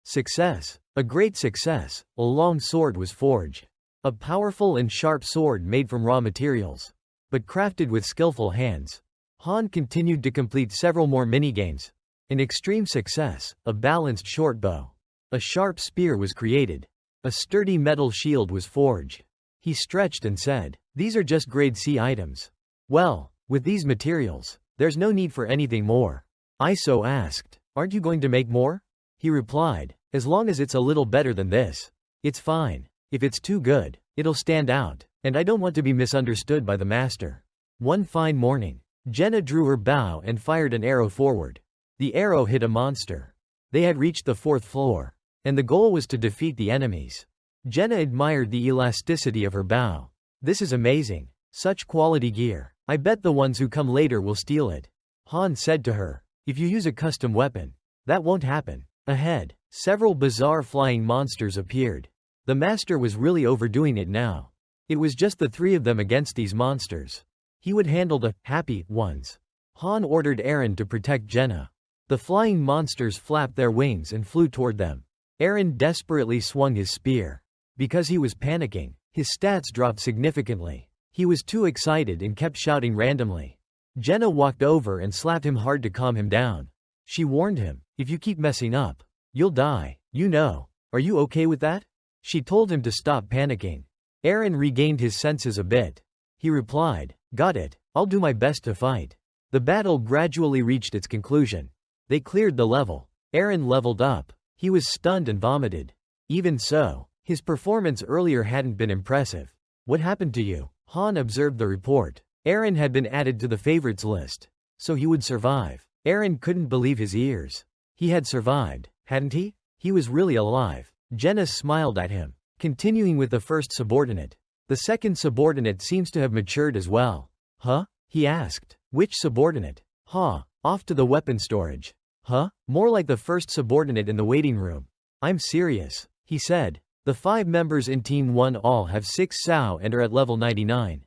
Success. A great success. A long sword was forged. A powerful and sharp sword made from raw materials, but crafted with skillful hands. Han continued to complete several more minigames. An extreme success. A balanced short bow. A sharp spear was created. A sturdy metal shield was forged. He stretched and said, "These are just grade C items. Well, with these materials, there's no need for anything more." ISO asked, "Aren't you going to make more?" He replied, "As long as it's a little better than this, it's fine. If it's too good, it'll stand out, and I don't want to be misunderstood by the master." One fine morning, Jenna drew her bow and fired an arrow forward. The arrow hit a monster. They had reached the 4th floor, and the goal was to defeat the enemies. Jenna admired the elasticity of her bow. "This is amazing. Such quality gear. I bet the ones who come later will steal it." Han said to her, "If you use a custom weapon, that won't happen." Ahead, several bizarre flying monsters appeared. The master was really overdoing it now. It was just the 3 of them against these monsters. He would handle the happy ones. Han ordered Eren to protect Jenna. The flying monsters flapped their wings and flew toward them. Eren desperately swung his spear. Because he was panicking, his stats dropped significantly. He was too excited and kept shouting randomly. Jenna walked over and slapped him hard to calm him down. She warned him, "If you keep messing up, you'll die, you know. Are you okay with that?" She told him to stop panicking. Eren regained his senses a bit. He replied, "Got it, I'll do my best to fight." The battle gradually reached its conclusion. They cleared the level. Eren leveled up. He was stunned and vomited. Even so, his performance earlier hadn't been impressive. "What happened to you?" Han observed the report. Eren had been added to the favorites list, so he would survive. Eren couldn't believe his ears. He had survived, hadn't he? He was really alive. Jenna smiled at him. Continuing with the first subordinate. The second subordinate seems to have matured as well. "Huh?" he asked. "Which subordinate?" "Huh, off to the weapon storage." "Huh? More like the first subordinate in the waiting room." "I'm serious," he said. The 5 members in Team 1 all have 6 SAO and are at level 99.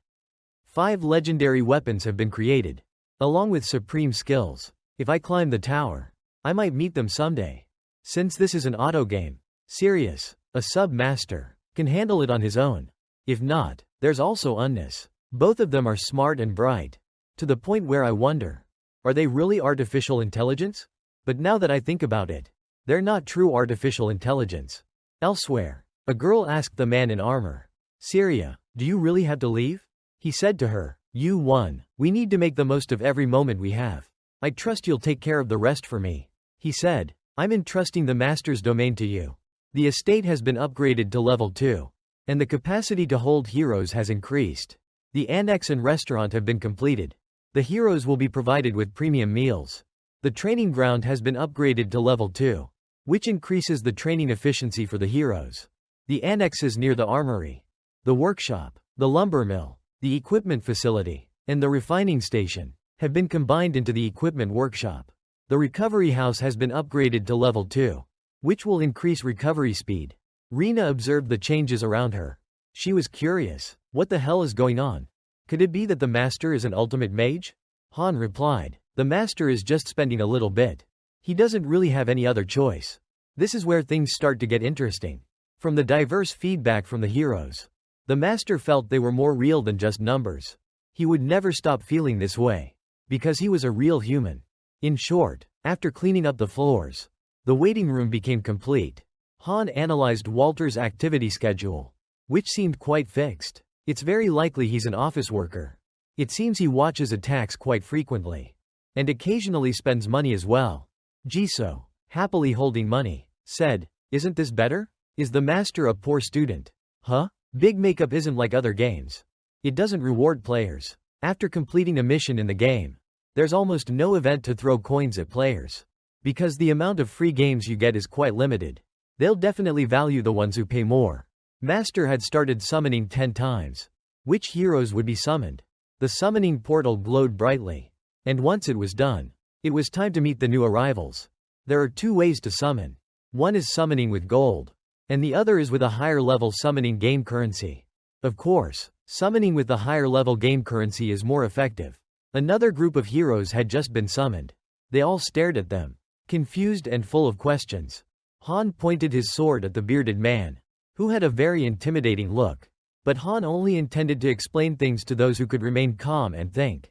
5 legendary weapons have been created, along with supreme skills. If I climb the tower, I might meet them someday. Since this is an auto game, Sirius, a sub-master, can handle it on his own. If not, there's also Unness. Both of them are smart and bright, to the point where I wonder, are they really artificial intelligence? But now that I think about it, they're not true artificial intelligence. Elsewhere, a girl asked the man in armor, "Syria, do you really have to leave?" He said to her, "You won. We need to make the most of every moment we have. I trust you'll take care of the rest for me." He said, "I'm entrusting the master's domain to you. The estate has been upgraded to level 2, and the capacity to hold heroes has increased. The annex and restaurant have been completed. The heroes will be provided with premium meals. The training ground has been upgraded to level 2, which increases the training efficiency for the heroes. The annexes near the armory, the workshop, the lumber mill, the equipment facility, and the refining station have been combined into the equipment workshop. The recovery house has been upgraded to level 2, which will increase recovery speed." Rina observed the changes around her. She was curious. What the hell is going on? Could it be that the master is an ultimate mage? Han replied, "The master is just spending a little bit. He doesn't really have any other choice. This is where things start to get interesting. From the diverse feedback from the heroes, the master felt they were more real than just numbers. He would never stop feeling this way, because he was a real human. In short, after cleaning up the floors, the waiting room became complete. Han analyzed Walter's activity schedule, which seemed quite fixed. It's very likely he's an office worker. It seems he watches attacks quite frequently, and occasionally spends money as well. Jisoo, happily holding money, said, "Isn't this better? Is the master a poor student?" Huh? Big Makeup isn't like other games. It doesn't reward players. After completing a mission in the game, there's almost no event to throw coins at players. Because the amount of free games you get is quite limited. They'll definitely value the ones who pay more. Master had started summoning 10 times. Which heroes would be summoned? The summoning portal glowed brightly. And once it was done, it was time to meet the new arrivals. There are 2 ways to summon. One is summoning with gold, and the other is with a higher level summoning game currency. Of course, summoning with the higher level game currency is more effective. Another group of heroes had just been summoned. They all stared at them, confused and full of questions. Han pointed his sword at the bearded man, who had a very intimidating look. But Han only intended to explain things to those who could remain calm and think.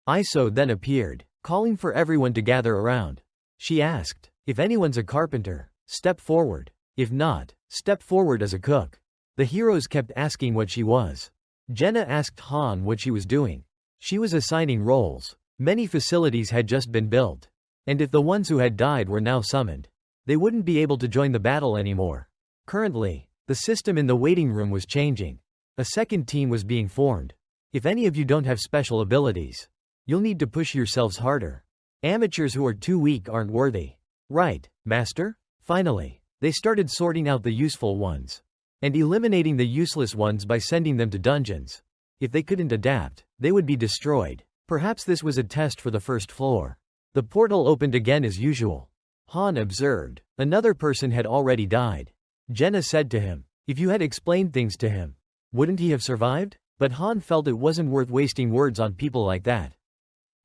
Iso then appeared, calling for everyone to gather around. She asked, "If anyone's a carpenter, step forward. If not, step forward as a cook." The heroes kept asking what she was. Jenna asked Han what she was doing. She was assigning roles. Many facilities had just been built, and if the ones who had died were now summoned, they wouldn't be able to join the battle anymore. Currently, the system in the waiting room was changing. A second team was being formed. If any of you don't have special abilities, you'll need to push yourselves harder. Amateurs who are too weak aren't worthy. Right, Master? Finally, they started sorting out the useful ones and eliminating the useless ones by sending them to dungeons. If they couldn't adapt, they would be destroyed. Perhaps this was a test for the first floor. The portal opened again as usual. Han observed. Another person had already died. Jenna said to him, "If you had explained things to him, wouldn't he have survived?" But Han felt it wasn't worth wasting words on people like that.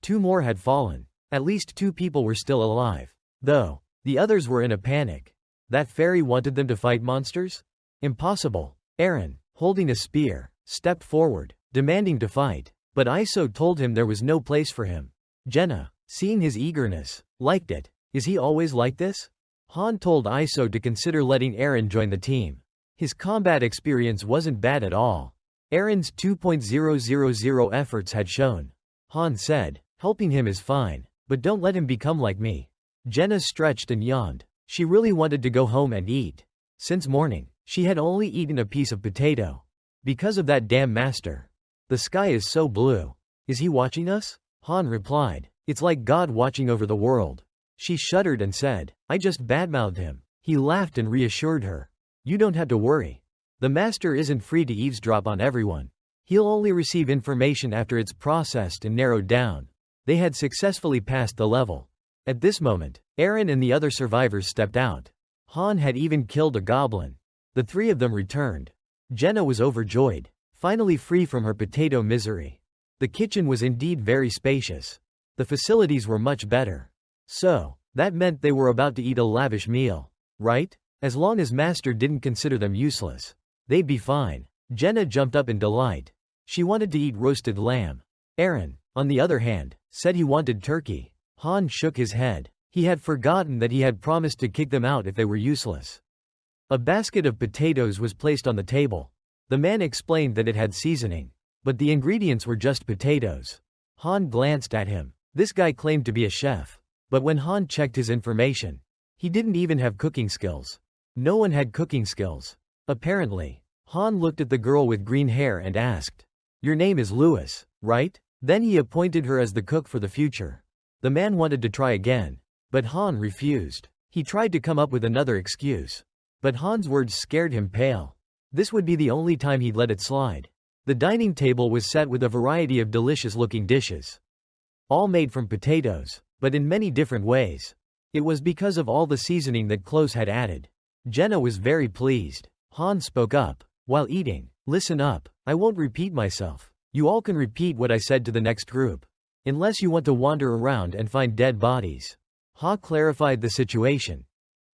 2 more had fallen. At least 2 people were still alive, though the others were in a panic. That fairy wanted them to fight monsters? Impossible. Eren, holding a spear, stepped forward, demanding to fight. But Iso told him there was no place for him. Jenna, seeing his eagerness, liked it. Is he always like this? Han told Iso to consider letting Eren join the team. His combat experience wasn't bad at all. Eren's 2.000 efforts had shown. Han said, "Helping him is fine, but don't let him become like me." Jenna stretched and yawned. She really wanted to go home and eat. Since morning, she had only eaten a piece of potato. Because of that damn master. The sky is so blue. Is he watching us? Han replied, "It's like God watching over the world." She shuddered and said, "I just badmouthed him." He laughed and reassured her. "You don't have to worry. The master isn't free to eavesdrop on everyone. He'll only receive information after it's processed and narrowed down." They had successfully passed the level. At this moment, Eren and the other survivors stepped out. Han had even killed a goblin. The 3 of them returned. Jenna was overjoyed, finally free from her potato misery. The kitchen was indeed very spacious. The facilities were much better. So, that meant they were about to eat a lavish meal, right? As long as Master didn't consider them useless, they'd be fine. Jenna jumped up in delight. She wanted to eat roasted lamb. Eren, on the other hand, said he wanted turkey. Han shook his head. He had forgotten that he had promised to kick them out if they were useless. A basket of potatoes was placed on the table. The man explained that it had seasoning, but the ingredients were just potatoes. Han glanced at him. This guy claimed to be a chef. But when Han checked his information, he didn't even have cooking skills. No one had cooking skills. Apparently. Han looked at the girl with green hair and asked, "Your name is Lewis, right?" Then he appointed her as the cook for the future. The man wanted to try again, but Han refused. He tried to come up with another excuse. But Han's words scared him pale. This would be the only time he'd let it slide. The dining table was set with a variety of delicious-looking dishes, all made from potatoes, but in many different ways. It was because of all the seasoning that Close had added. Jenna was very pleased. Han spoke up while eating. "Listen up, I won't repeat myself. You all can repeat what I said to the next group. Unless you want to wander around and find dead bodies." Ha clarified the situation.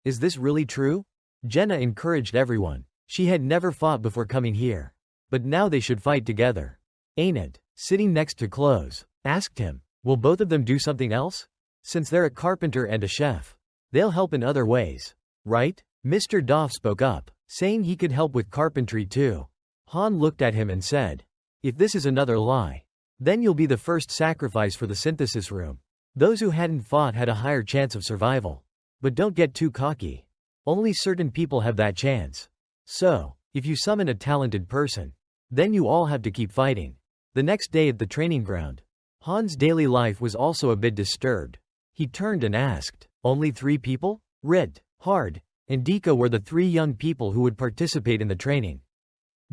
Is this really true? Jenna encouraged everyone. She had never fought before coming here. But now they should fight together. Ain't it? Sitting next to Close, asked him. Will both of them do something else? Since they're a carpenter and a chef, they'll help in other ways, right? Mr. Doff spoke up, saying he could help with carpentry too. Han looked at him and said, if this is another lie, then you'll be the first sacrifice for the synthesis room. Those who hadn't fought had a higher chance of survival. But don't get too cocky. Only certain people have that chance. So, if you summon a talented person, then you all have to keep fighting. The next day at the training ground, Han's daily life was also a bit disturbed. He turned and asked, only 3 people? Red, Hard, and Dika were the 3 young people who would participate in the training.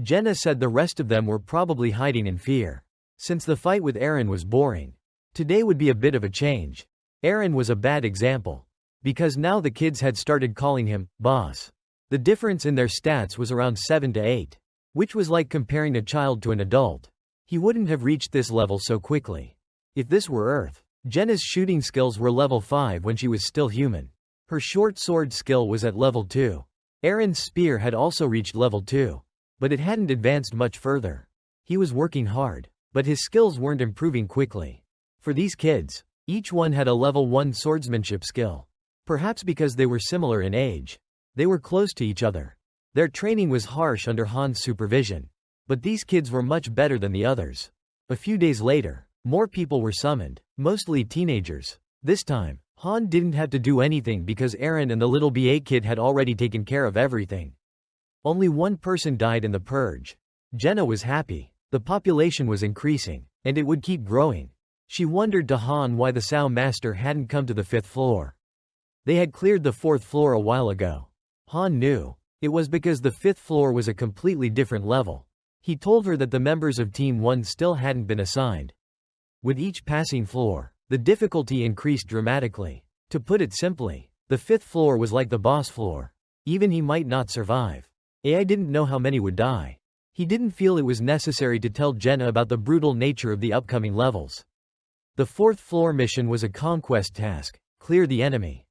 Jenna said the rest of them were probably hiding in fear. Since the fight with Aaron was boring, today would be a bit of a change. Aaron was a bad example, because now the kids had started calling him boss. The difference in their stats was around 7 to 8, which was like comparing a child to an adult. He wouldn't have reached this level so quickly if this were Earth. Jenna's shooting skills were level 5 when she was still human. Her short sword skill was at level 2. Aaron's spear had also reached level 2, but it hadn't advanced much further. He was working hard, but his skills weren't improving quickly. For these kids, each one had a level 1 swordsmanship skill. Perhaps because they were similar in age, they were close to each other. Their training was harsh under Han's supervision, but these kids were much better than the others. A few days later, more people were summoned, mostly teenagers. This time, Han didn't have to do anything because Aaron and the little BA kid had already taken care of everything. Only one person died in the purge. Jenna was happy. The population was increasing, and it would keep growing. She wondered to Han why the Sao Master hadn't come to the 5th floor. They had cleared the 4th floor a while ago. Han knew. It was because the 5th floor was a completely different level. He told her that the members of Team 1 still hadn't been assigned. With each passing floor, the difficulty increased dramatically. To put it simply, the 5th floor was like the boss floor. Even he might not survive. AI didn't know how many would die. He didn't feel it was necessary to tell Jenna about the brutal nature of the upcoming levels. The 4th floor mission was a conquest task: clear the enemy.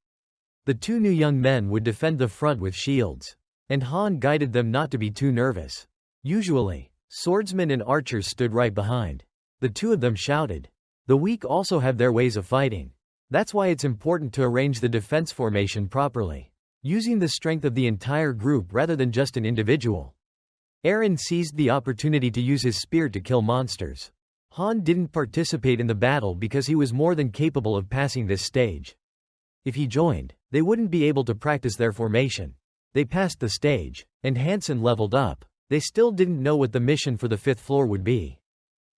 The 2 new young men would defend the front with shields, and Han guided them not to be too nervous. Usually, swordsmen and archers stood right behind. The 2 of them shouted. The weak also have their ways of fighting. That's why it's important to arrange the defense formation properly, using the strength of the entire group rather than just an individual. Aaron seized the opportunity to use his spear to kill monsters. Han didn't participate in the battle because he was more than capable of passing this stage. If he joined, they wouldn't be able to practice their formation. They passed the stage, and Hansen leveled up. They still didn't know what the mission for the 5th floor would be.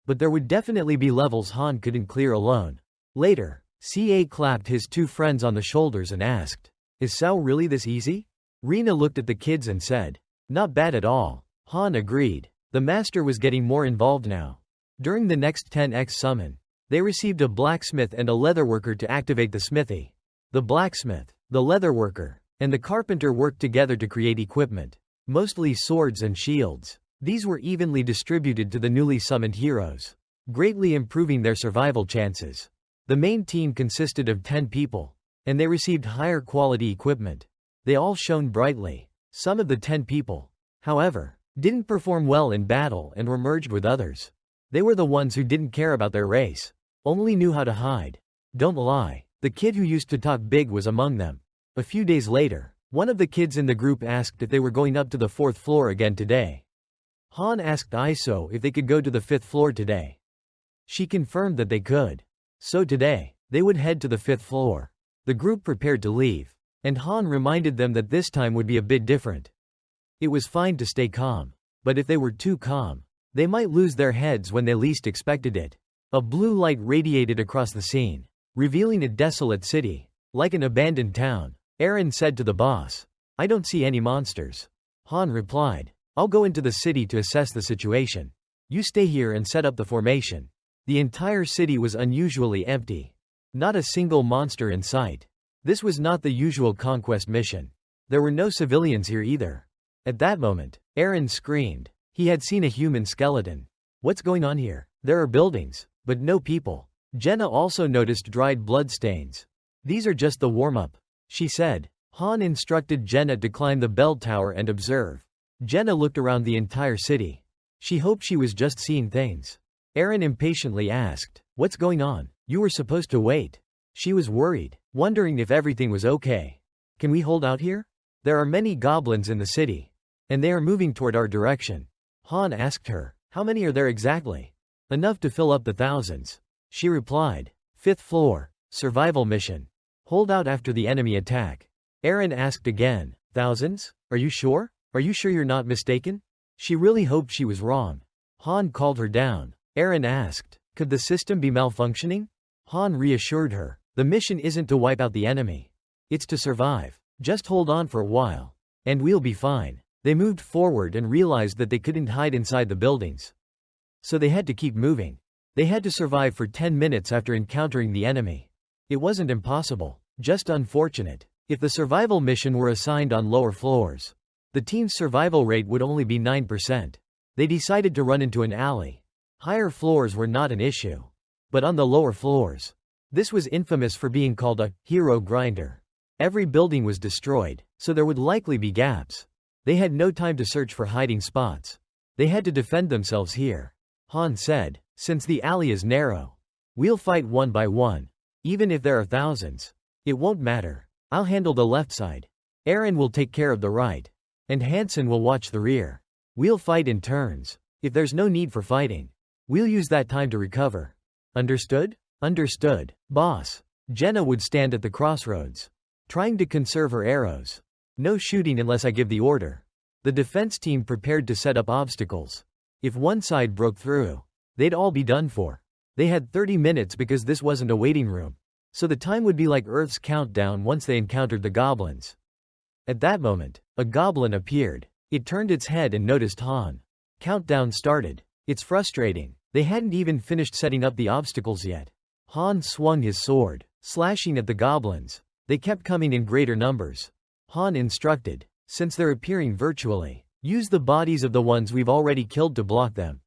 But there would definitely be levels Han couldn't clear alone. Later, CA clapped his 2 friends on the shoulders and asked, "Is Sao really this easy?" Rina looked at the kids and said, "Not bad at all." Han agreed. The master was getting more involved now. During the next 10x summon, they received a blacksmith and a leatherworker to activate the smithy. The blacksmith, the leatherworker, and the carpenter worked together to create equipment, mostly swords and shields. These were evenly distributed to the newly summoned heroes, greatly improving their survival chances. The main team consisted of 10 people, and they received higher quality equipment. They all shone brightly. Some of the 10 people, however, didn't perform well in battle and were merged with others. They were the ones who didn't care about their race, only knew how to hide. Don't lie. The kid who used to talk big was among them. A few days later, one of the kids in the group asked if they were going up to the 4th floor again today. Han asked Iso if they could go to the 5th floor today. She confirmed that they could. So today, they would head to the 5th floor. The group prepared to leave, and Han reminded them that this time would be a bit different. It was fine to stay calm, but if they were too calm, they might lose their heads when they least expected it. A blue light radiated across the scene, revealing a desolate city, like an abandoned town. Aaron said to the boss, "I don't see any monsters." Han replied, "I'll go into the city to assess the situation. You stay here and set up the formation." The entire city was unusually empty. Not a single monster in sight. This was not the usual conquest mission. There were no civilians here either. At that moment, Aaron screamed. He had seen a human skeleton. What's going on here? There are buildings, but no people. Jenna also noticed dried blood stains. These are just the warm-up, she said. Han instructed Jenna to climb the bell tower and observe. Jenna looked around the entire city. She hoped she was just seeing things. Eren impatiently asked, "What's going on? You were supposed to wait." She was worried, wondering if everything was okay. "Can we hold out here? There are many goblins in the city, and they are moving toward our direction." Han asked her, "How many are there exactly?" "Enough to fill up the thousands." She replied. "Fifth floor. Survival mission. Hold out after the enemy attack." Eren asked again, "Thousands? Are you sure? Are you sure you're not mistaken?" She really hoped she was wrong. Han called her down. Eren asked, "Could the system be malfunctioning?" Han reassured her, "The mission isn't to wipe out the enemy. It's to survive. Just hold on for a while. And we'll be fine." They moved forward and realized that they couldn't hide inside the buildings. So they had to keep moving. They had to survive for 10 minutes after encountering the enemy. It wasn't impossible, just unfortunate. If the survival mission were assigned on lower floors, the team's survival rate would only be 9%. They decided to run into an alley. Higher floors were not an issue. But on the lower floors, this was infamous for being called a hero grinder. Every building was destroyed, so there would likely be gaps. They had no time to search for hiding spots. They had to defend themselves here. Han said, "Since the alley is narrow, we'll fight one by one. Even if there are thousands, it won't matter. I'll handle the left side. Eren will take care of the right. And Hansen will watch the rear. We'll fight in turns. If there's no need for fighting, we'll use that time to recover. Understood?" "Understood, boss." Jenna would stand at the crossroads, trying to conserve her arrows. "No shooting unless I give the order." The defense team prepared to set up obstacles. If one side broke through, they'd all be done for. They had 30 minutes because this wasn't a waiting room. So the time would be like Earth's countdown once they encountered the goblins. At that moment, a goblin appeared. It turned its head and noticed Han. Countdown started. It's frustrating. They hadn't even finished setting up the obstacles yet. Han swung his sword, slashing at the goblins. They kept coming in greater numbers. Han instructed, "Since they're appearing virtually, use the bodies of the ones we've already killed to block them."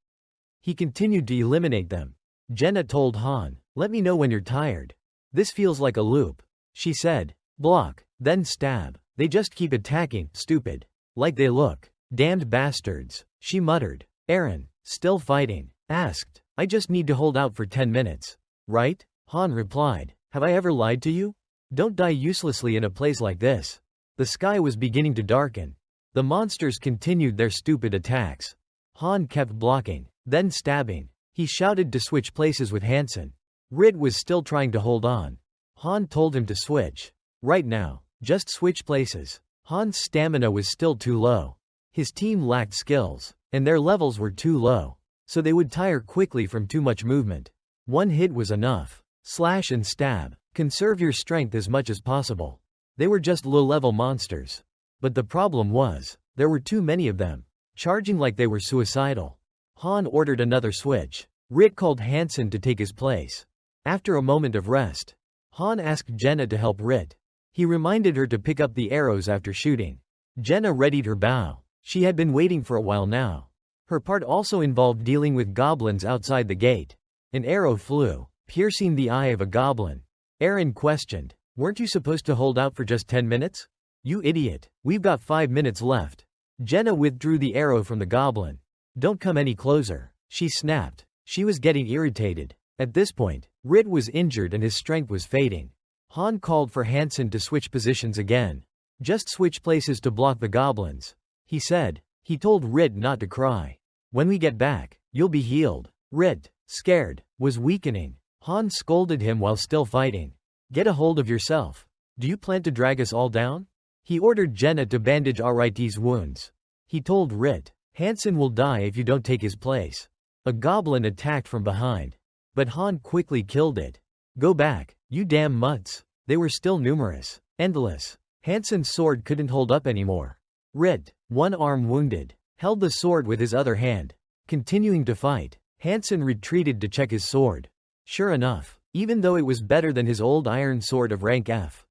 He continued to eliminate them. Jenna told Han, "Let me know when you're tired. This feels like a loop." She said, "Block, then stab. They just keep attacking, stupid. Like they look. Damned bastards." She muttered. Eren, still fighting, asked, "I just need to hold out for 10 minutes. Right?" Han replied, "Have I ever lied to you? Don't die uselessly in a place like this." The sky was beginning to darken. The monsters continued their stupid attacks. Han kept blocking, then stabbing. He shouted to switch places with Hansen. Rid was still trying to hold on. Han told him to switch. "Right now, just switch places." Han's stamina was still too low. His team lacked skills, and their levels were too low, so they would tire quickly from too much movement. One hit was enough. Slash and stab. Conserve your strength as much as possible. They were just low-level monsters. But the problem was, there were too many of them, charging like they were suicidal. Han ordered another switch. Rit called Hansen to take his place. After a moment of rest, Han asked Jenna to help Rit. He reminded her to pick up the arrows after shooting. Jenna readied her bow. She had been waiting for a while now. Her part also involved dealing with goblins outside the gate. An arrow flew, piercing the eye of a goblin. Eren questioned, "Weren't you supposed to hold out for just 10 minutes? You idiot, we've got 5 minutes left." Jenna withdrew the arrow from the goblin. "Don't come any closer," she snapped. She was getting irritated. At this point, Rit was injured and his strength was fading. Han called for Hansen to switch positions again. "Just switch places to block the goblins," he said. He told Rit not to cry. "When we get back, you'll be healed." Rit, scared, was weakening. Han scolded him while still fighting. "Get a hold of yourself. Do you plan to drag us all down?" He ordered Jenna to bandage Arite's wounds. He told Rit, "Hansen will die if you don't take his place." A goblin attacked from behind. But Han quickly killed it. "Go back, you damn mutts." They were still numerous. Endless. Hansen's sword couldn't hold up anymore. Rit, one arm wounded, held the sword with his other hand. Continuing to fight, Hansen retreated to check his sword. Sure enough, even though it was better than his old iron sword of rank F,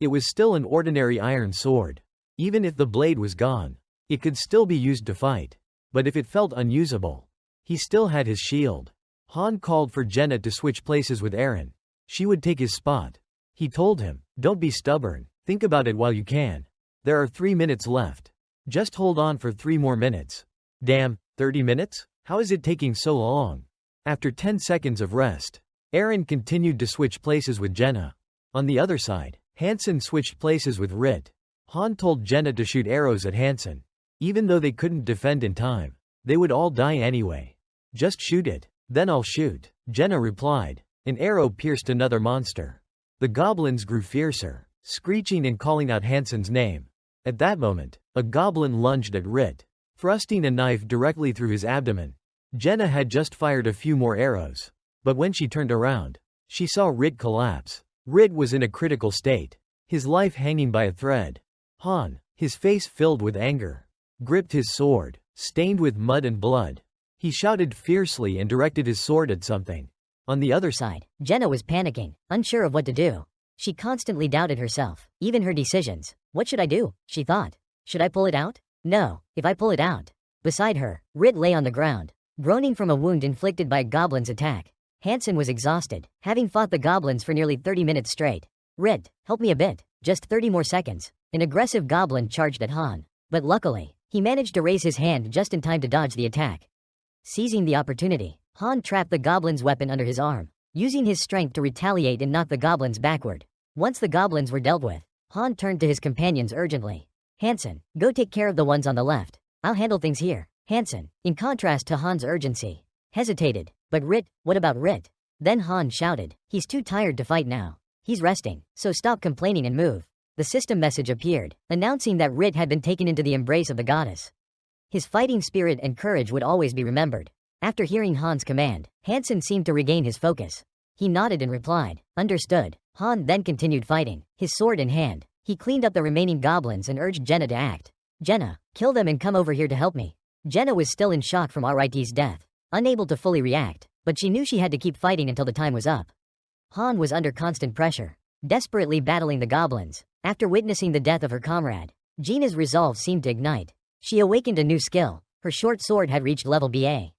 it was still an ordinary iron sword. Even if the blade was gone, it could still be used to fight. But if it felt unusable, he still had his shield. Han called for Jenna to switch places with Eren. She would take his spot. He told him, "Don't be stubborn. Think about it while you can. There are 3 minutes left. Just hold on for 3 more minutes. Damn, 30 minutes? How is it taking so long? After 10 seconds of rest, Eren continued to switch places with Jenna. On the other side, Hansen switched places with Rit. Han told Jenna to shoot arrows at Hansen. Even though they couldn't defend in time, they would all die anyway. Just shoot it, then I'll shoot, Jenna replied. An arrow pierced another monster. The goblins grew fiercer, screeching and calling out Hansen's name. At that moment, a goblin lunged at Rit, thrusting a knife directly through his abdomen. Jenna had just fired a few more arrows, but when she turned around, she saw Rit collapse. Rit was in a critical state, his life hanging by a thread. Han, his face filled with anger, gripped his sword, stained with mud and blood. He shouted fiercely and directed his sword at something. On the other side, Jenna was panicking, unsure of what to do. She constantly doubted herself, even her decisions. What should I do? She thought. Should I pull it out? No, if I pull it out. Beside her, Rit lay on the ground, groaning from a wound inflicted by a goblin's attack. Hansen was exhausted, having fought the goblins for nearly 30 minutes straight. Rit, help me a bit, just 30 more seconds. An aggressive goblin charged at Han, but luckily, he managed to raise his hand just in time to dodge the attack. Seizing the opportunity, Han trapped the goblin's weapon under his arm, using his strength to retaliate and knock the goblins backward. Once the goblins were dealt with, Han turned to his companions urgently. Hansen, go take care of the ones on the left. I'll handle things here. Hansen, in contrast to Han's urgency, hesitated. But Rit, what about Rit? Then Han shouted, he's too tired to fight now. He's resting, so stop complaining and move. The system message appeared, announcing that Rit had been taken into the embrace of the goddess. His fighting spirit and courage would always be remembered. After hearing Han's command, Hansen seemed to regain his focus. He nodded and replied, understood. Han then continued fighting, his sword in hand. He cleaned up the remaining goblins and urged Jenna to act. Jenna, kill them and come over here to help me. Jenna was still in shock from RIT's death, unable to fully react, but she knew she had to keep fighting until the time was up. Han was under constant pressure, desperately battling the goblins. After witnessing the death of her comrade, Gina's resolve seemed to ignite. She awakened a new skill. Her short sword had reached level BA,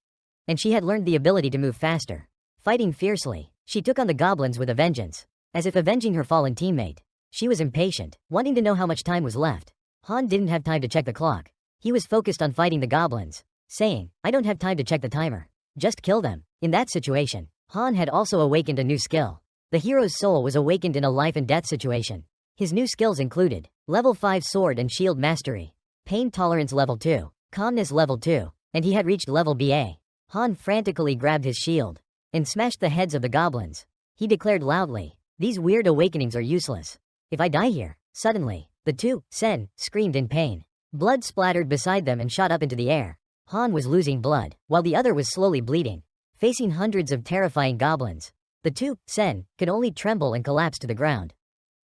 and she had learned the ability to move faster. Fighting fiercely, she took on the goblins with a vengeance, as if avenging her fallen teammate. She was impatient, wanting to know how much time was left. Han didn't have time to check the clock. He was focused on fighting the goblins, saying, I don't have time to check the timer. Just kill them. In that situation, Han had also awakened a new skill. The hero's soul was awakened in a life and death situation. His new skills included level 5 sword and shield mastery, pain tolerance level 2, calmness level 2, and he had reached level BA. Han frantically grabbed his shield and smashed the heads of the goblins. He declared loudly, these weird awakenings are useless. If I die here. Suddenly, the two, Sen, screamed in pain. Blood splattered beside them and shot up into the air. Han was losing blood, while the other was slowly bleeding. Facing hundreds of terrifying goblins, the two, Sen, could only tremble and collapse to the ground.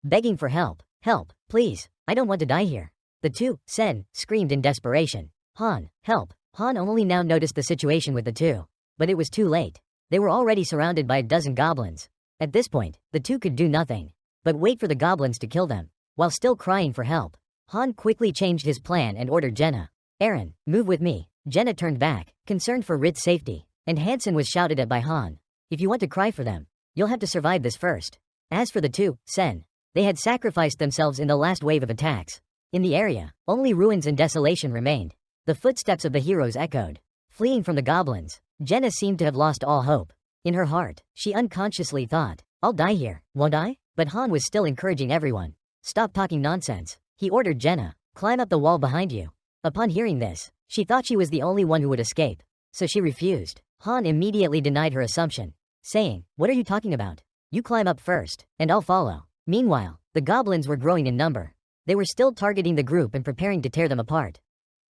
Begging for help. Help, please, I don't want to die here. The two, Sen, screamed in desperation. Han, help. Han only now noticed the situation with the two. But it was too late. They were already surrounded by a dozen goblins. At this point, the two could do nothing but wait for the goblins to kill them. While still crying for help, Han quickly changed his plan and ordered Jenna. Eren, move with me. Jenna turned back, concerned for Rit's safety, and Hansen was shouted at by Han. If you want to cry for them, you'll have to survive this first. As for the two, Sen, they had sacrificed themselves in the last wave of attacks. In the area, only ruins and desolation remained. The footsteps of the heroes echoed. Fleeing from the goblins, Jenna seemed to have lost all hope. In her heart, she unconsciously thought, I'll die here, won't I? But Han was still encouraging everyone. Stop talking nonsense. He ordered Jenna, climb up the wall behind you. Upon hearing this, she thought she was the only one who would escape, so she refused. Han immediately denied her assumption, saying, what are you talking about? You climb up first, and I'll follow. Meanwhile, the goblins were growing in number. They were still targeting the group and preparing to tear them apart.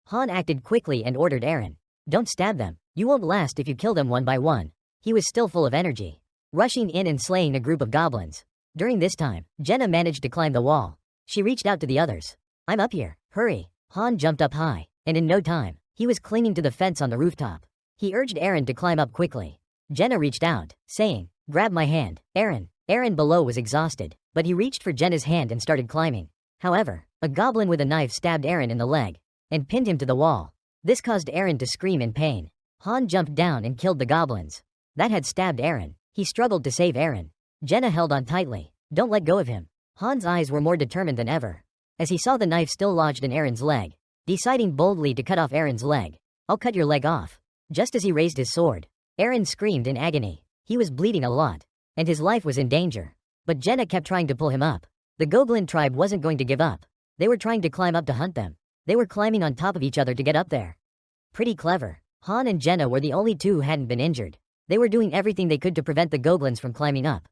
Han acted quickly and ordered Eren, don't stab them. You won't last if you kill them one by one. He was still full of energy, rushing in and slaying a group of goblins. During this time, Jenna managed to climb the wall. She reached out to the others. I'm up here, hurry. Han jumped up high, and in no time, he was clinging to the fence on the rooftop. He urged Eren to climb up quickly. Jenna reached out, saying, grab my hand, Eren. Eren below was exhausted, but he reached for Jenna's hand and started climbing. However, a goblin with a knife stabbed Eren in the leg and pinned him to the wall. This caused Eren to scream in pain. Han jumped down and killed the goblins that had stabbed Eren. He struggled to save Eren. Jenna held on tightly. Don't let go of him. Han's eyes were more determined than ever. As he saw the knife still lodged in Aaron's leg, deciding boldly to cut off Aaron's leg. "I'll cut your leg off." Just as he raised his sword, Aaron screamed in agony. He was bleeding a lot, and his life was in danger. But Jenna kept trying to pull him up. The Goblin tribe wasn't going to give up. They were trying to climb up to hunt them. They were climbing on top of each other to get up there. Pretty clever. Han and Jenna were the only two who hadn't been injured. They were doing everything they could to prevent the Goblins from climbing up.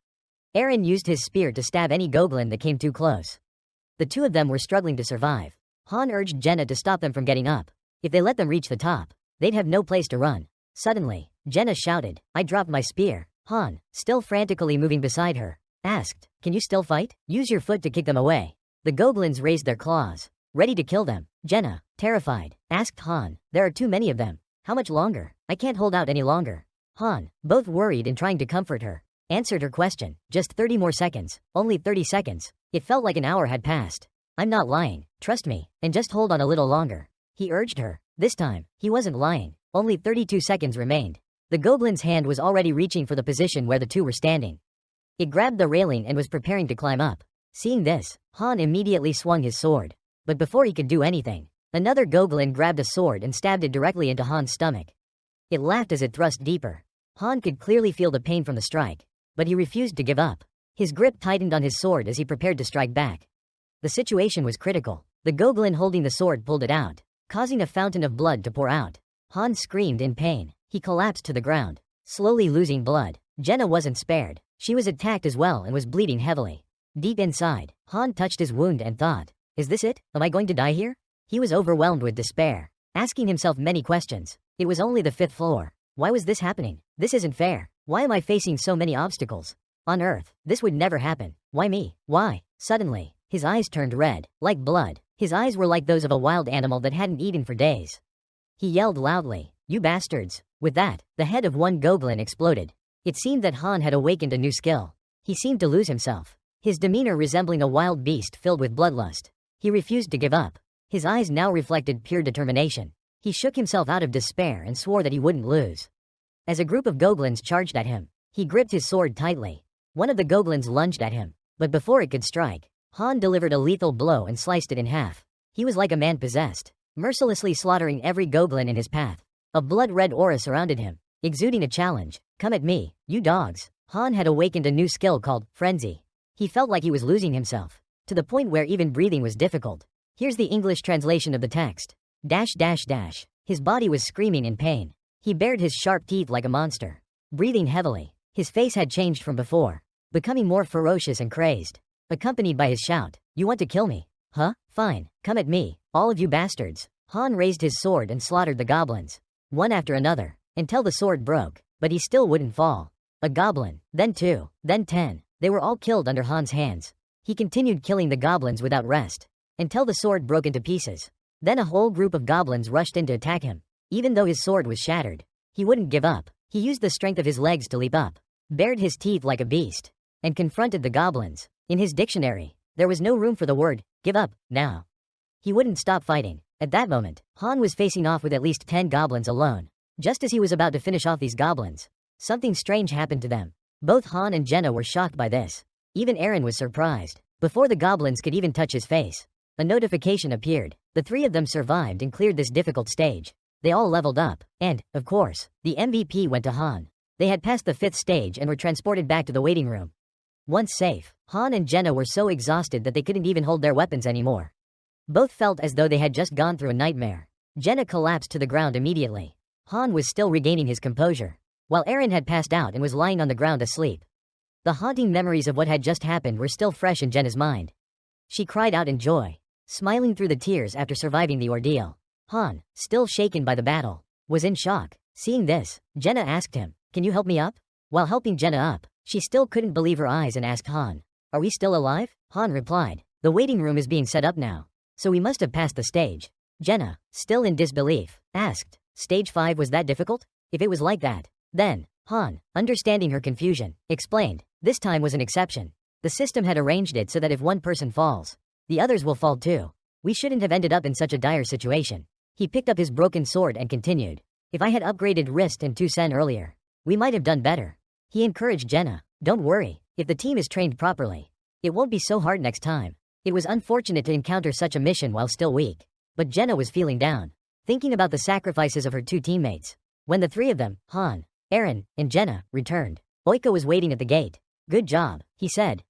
Aaron used his spear to stab any Goblin that came too close. The two of them were struggling to survive. Han urged Jenna to stop them from getting up. If they let them reach the top, they'd have no place to run. Suddenly, Jenna shouted, "I dropped my spear." Han, still frantically moving beside her, asked, "Can you still fight? Use your foot to kick them away." The Goblins raised their claws, ready to kill them. Jenna, terrified, asked Han, "There are too many of them. How much longer? I can't hold out any longer." Han, both worried and trying to comfort her, answered her question, "Just 30 more seconds, only 30 seconds. It felt like an hour had passed. I'm not lying, trust me, and just hold on a little longer." He urged her. This time, he wasn't lying, only 32 seconds remained. The Goblin's hand was already reaching for the position where the two were standing. It grabbed the railing and was preparing to climb up. Seeing this, Han immediately swung his sword. But before he could do anything, another Goblin grabbed a sword and stabbed it directly into Han's stomach. It laughed as it thrust deeper. Han could clearly feel the pain from the strike, but he refused to give up. His grip tightened on his sword as he prepared to strike back. The situation was critical. The Goblin holding the sword pulled it out, causing a fountain of blood to pour out. Han screamed in pain. He collapsed to the ground, slowly losing blood. Jenna wasn't spared. She was attacked as well and was bleeding heavily. Deep inside, Han touched his wound and thought, "Is this it? Am I going to die here?" He was overwhelmed with despair, asking himself many questions. It was only the 5th floor. Why was this happening? This isn't fair. Why am I facing so many obstacles? On Earth, this would never happen. Why me? Why? Suddenly, his eyes turned red, like blood. His eyes were like those of a wild animal that hadn't eaten for days. He yelled loudly, "You bastards!" With that, the head of one Goblin exploded. It seemed that Han had awakened a new skill. He seemed to lose himself, his demeanor resembling a wild beast filled with bloodlust. He refused to give up. His eyes now reflected pure determination. He shook himself out of despair and swore that he wouldn't lose. As a group of Goblins charged at him, he gripped his sword tightly. One of the Goblins lunged at him, but before it could strike, Han delivered a lethal blow and sliced it in half. He was like a man possessed, mercilessly slaughtering every Goblin in his path. A blood-red aura surrounded him, exuding a challenge. "Come at me, you dogs." Han had awakened a new skill called Frenzy. He felt like he was losing himself, to the point where even breathing was difficult. Here's the English translation of the text. .. His body was screaming in pain. He bared his sharp teeth like a monster, breathing heavily. His face had changed from before, becoming more ferocious and crazed, accompanied by his shout, "You want to kill me? Huh? Fine, come at me, all of you bastards." Han raised his sword and slaughtered the Goblins, one after another, until the sword broke, but he still wouldn't fall. A Goblin, then 2, then 10. They were all killed under Han's hands. He continued killing the Goblins without rest, until the sword broke into pieces. Then a whole group of Goblins rushed in to attack him. Even though his sword was shattered, he wouldn't give up. He used the strength of his legs to leap up, bared his teeth like a beast, and confronted the Goblins. In his dictionary, there was no room for the word, "give up," now. He wouldn't stop fighting. At that moment, Han was facing off with at least 10 Goblins alone. Just as he was about to finish off these Goblins, something strange happened to them. Both Han and Jenna were shocked by this. Even Aaron was surprised. Before the Goblins could even touch his face, a notification appeared. The 3 of them survived and cleared this difficult stage. They all leveled up, and, of course, the MVP went to Han. They had passed the 5th stage and were transported back to the waiting room. Once safe, Han and Jenna were so exhausted that they couldn't even hold their weapons anymore. Both felt as though they had just gone through a nightmare. Jenna collapsed to the ground immediately. Han was still regaining his composure, while Aaron had passed out and was lying on the ground asleep. The haunting memories of what had just happened were still fresh in Jenna's mind. She cried out in joy, smiling through the tears after surviving the ordeal. Han, still shaken by the battle, was in shock. Seeing this, Jenna asked him, "Can you help me up?" While helping Jenna up, she still couldn't believe her eyes and asked Han, "Are we still alive?" Han replied, "The waiting room is being set up now, so we must have passed the stage." Jenna, still in disbelief, asked, "Stage 5 was that difficult? If it was like that, then..." Han, understanding her confusion, explained, "This time was an exception. The system had arranged it so that if one person falls, the others will fall too. We shouldn't have ended up in such a dire situation." He picked up his broken sword and continued, "If I had upgraded wrist and 2 sen earlier, we might have done better." He encouraged Jenna, "Don't worry, if the team is trained properly, It won't be so hard next time. It was unfortunate to encounter such a mission while still weak. But Jenna was feeling down, thinking about the sacrifices of her 2 teammates. When the 3 of them, Han, Aaron, and Jenna, returned, Oiko was waiting at the gate. Good job, he said.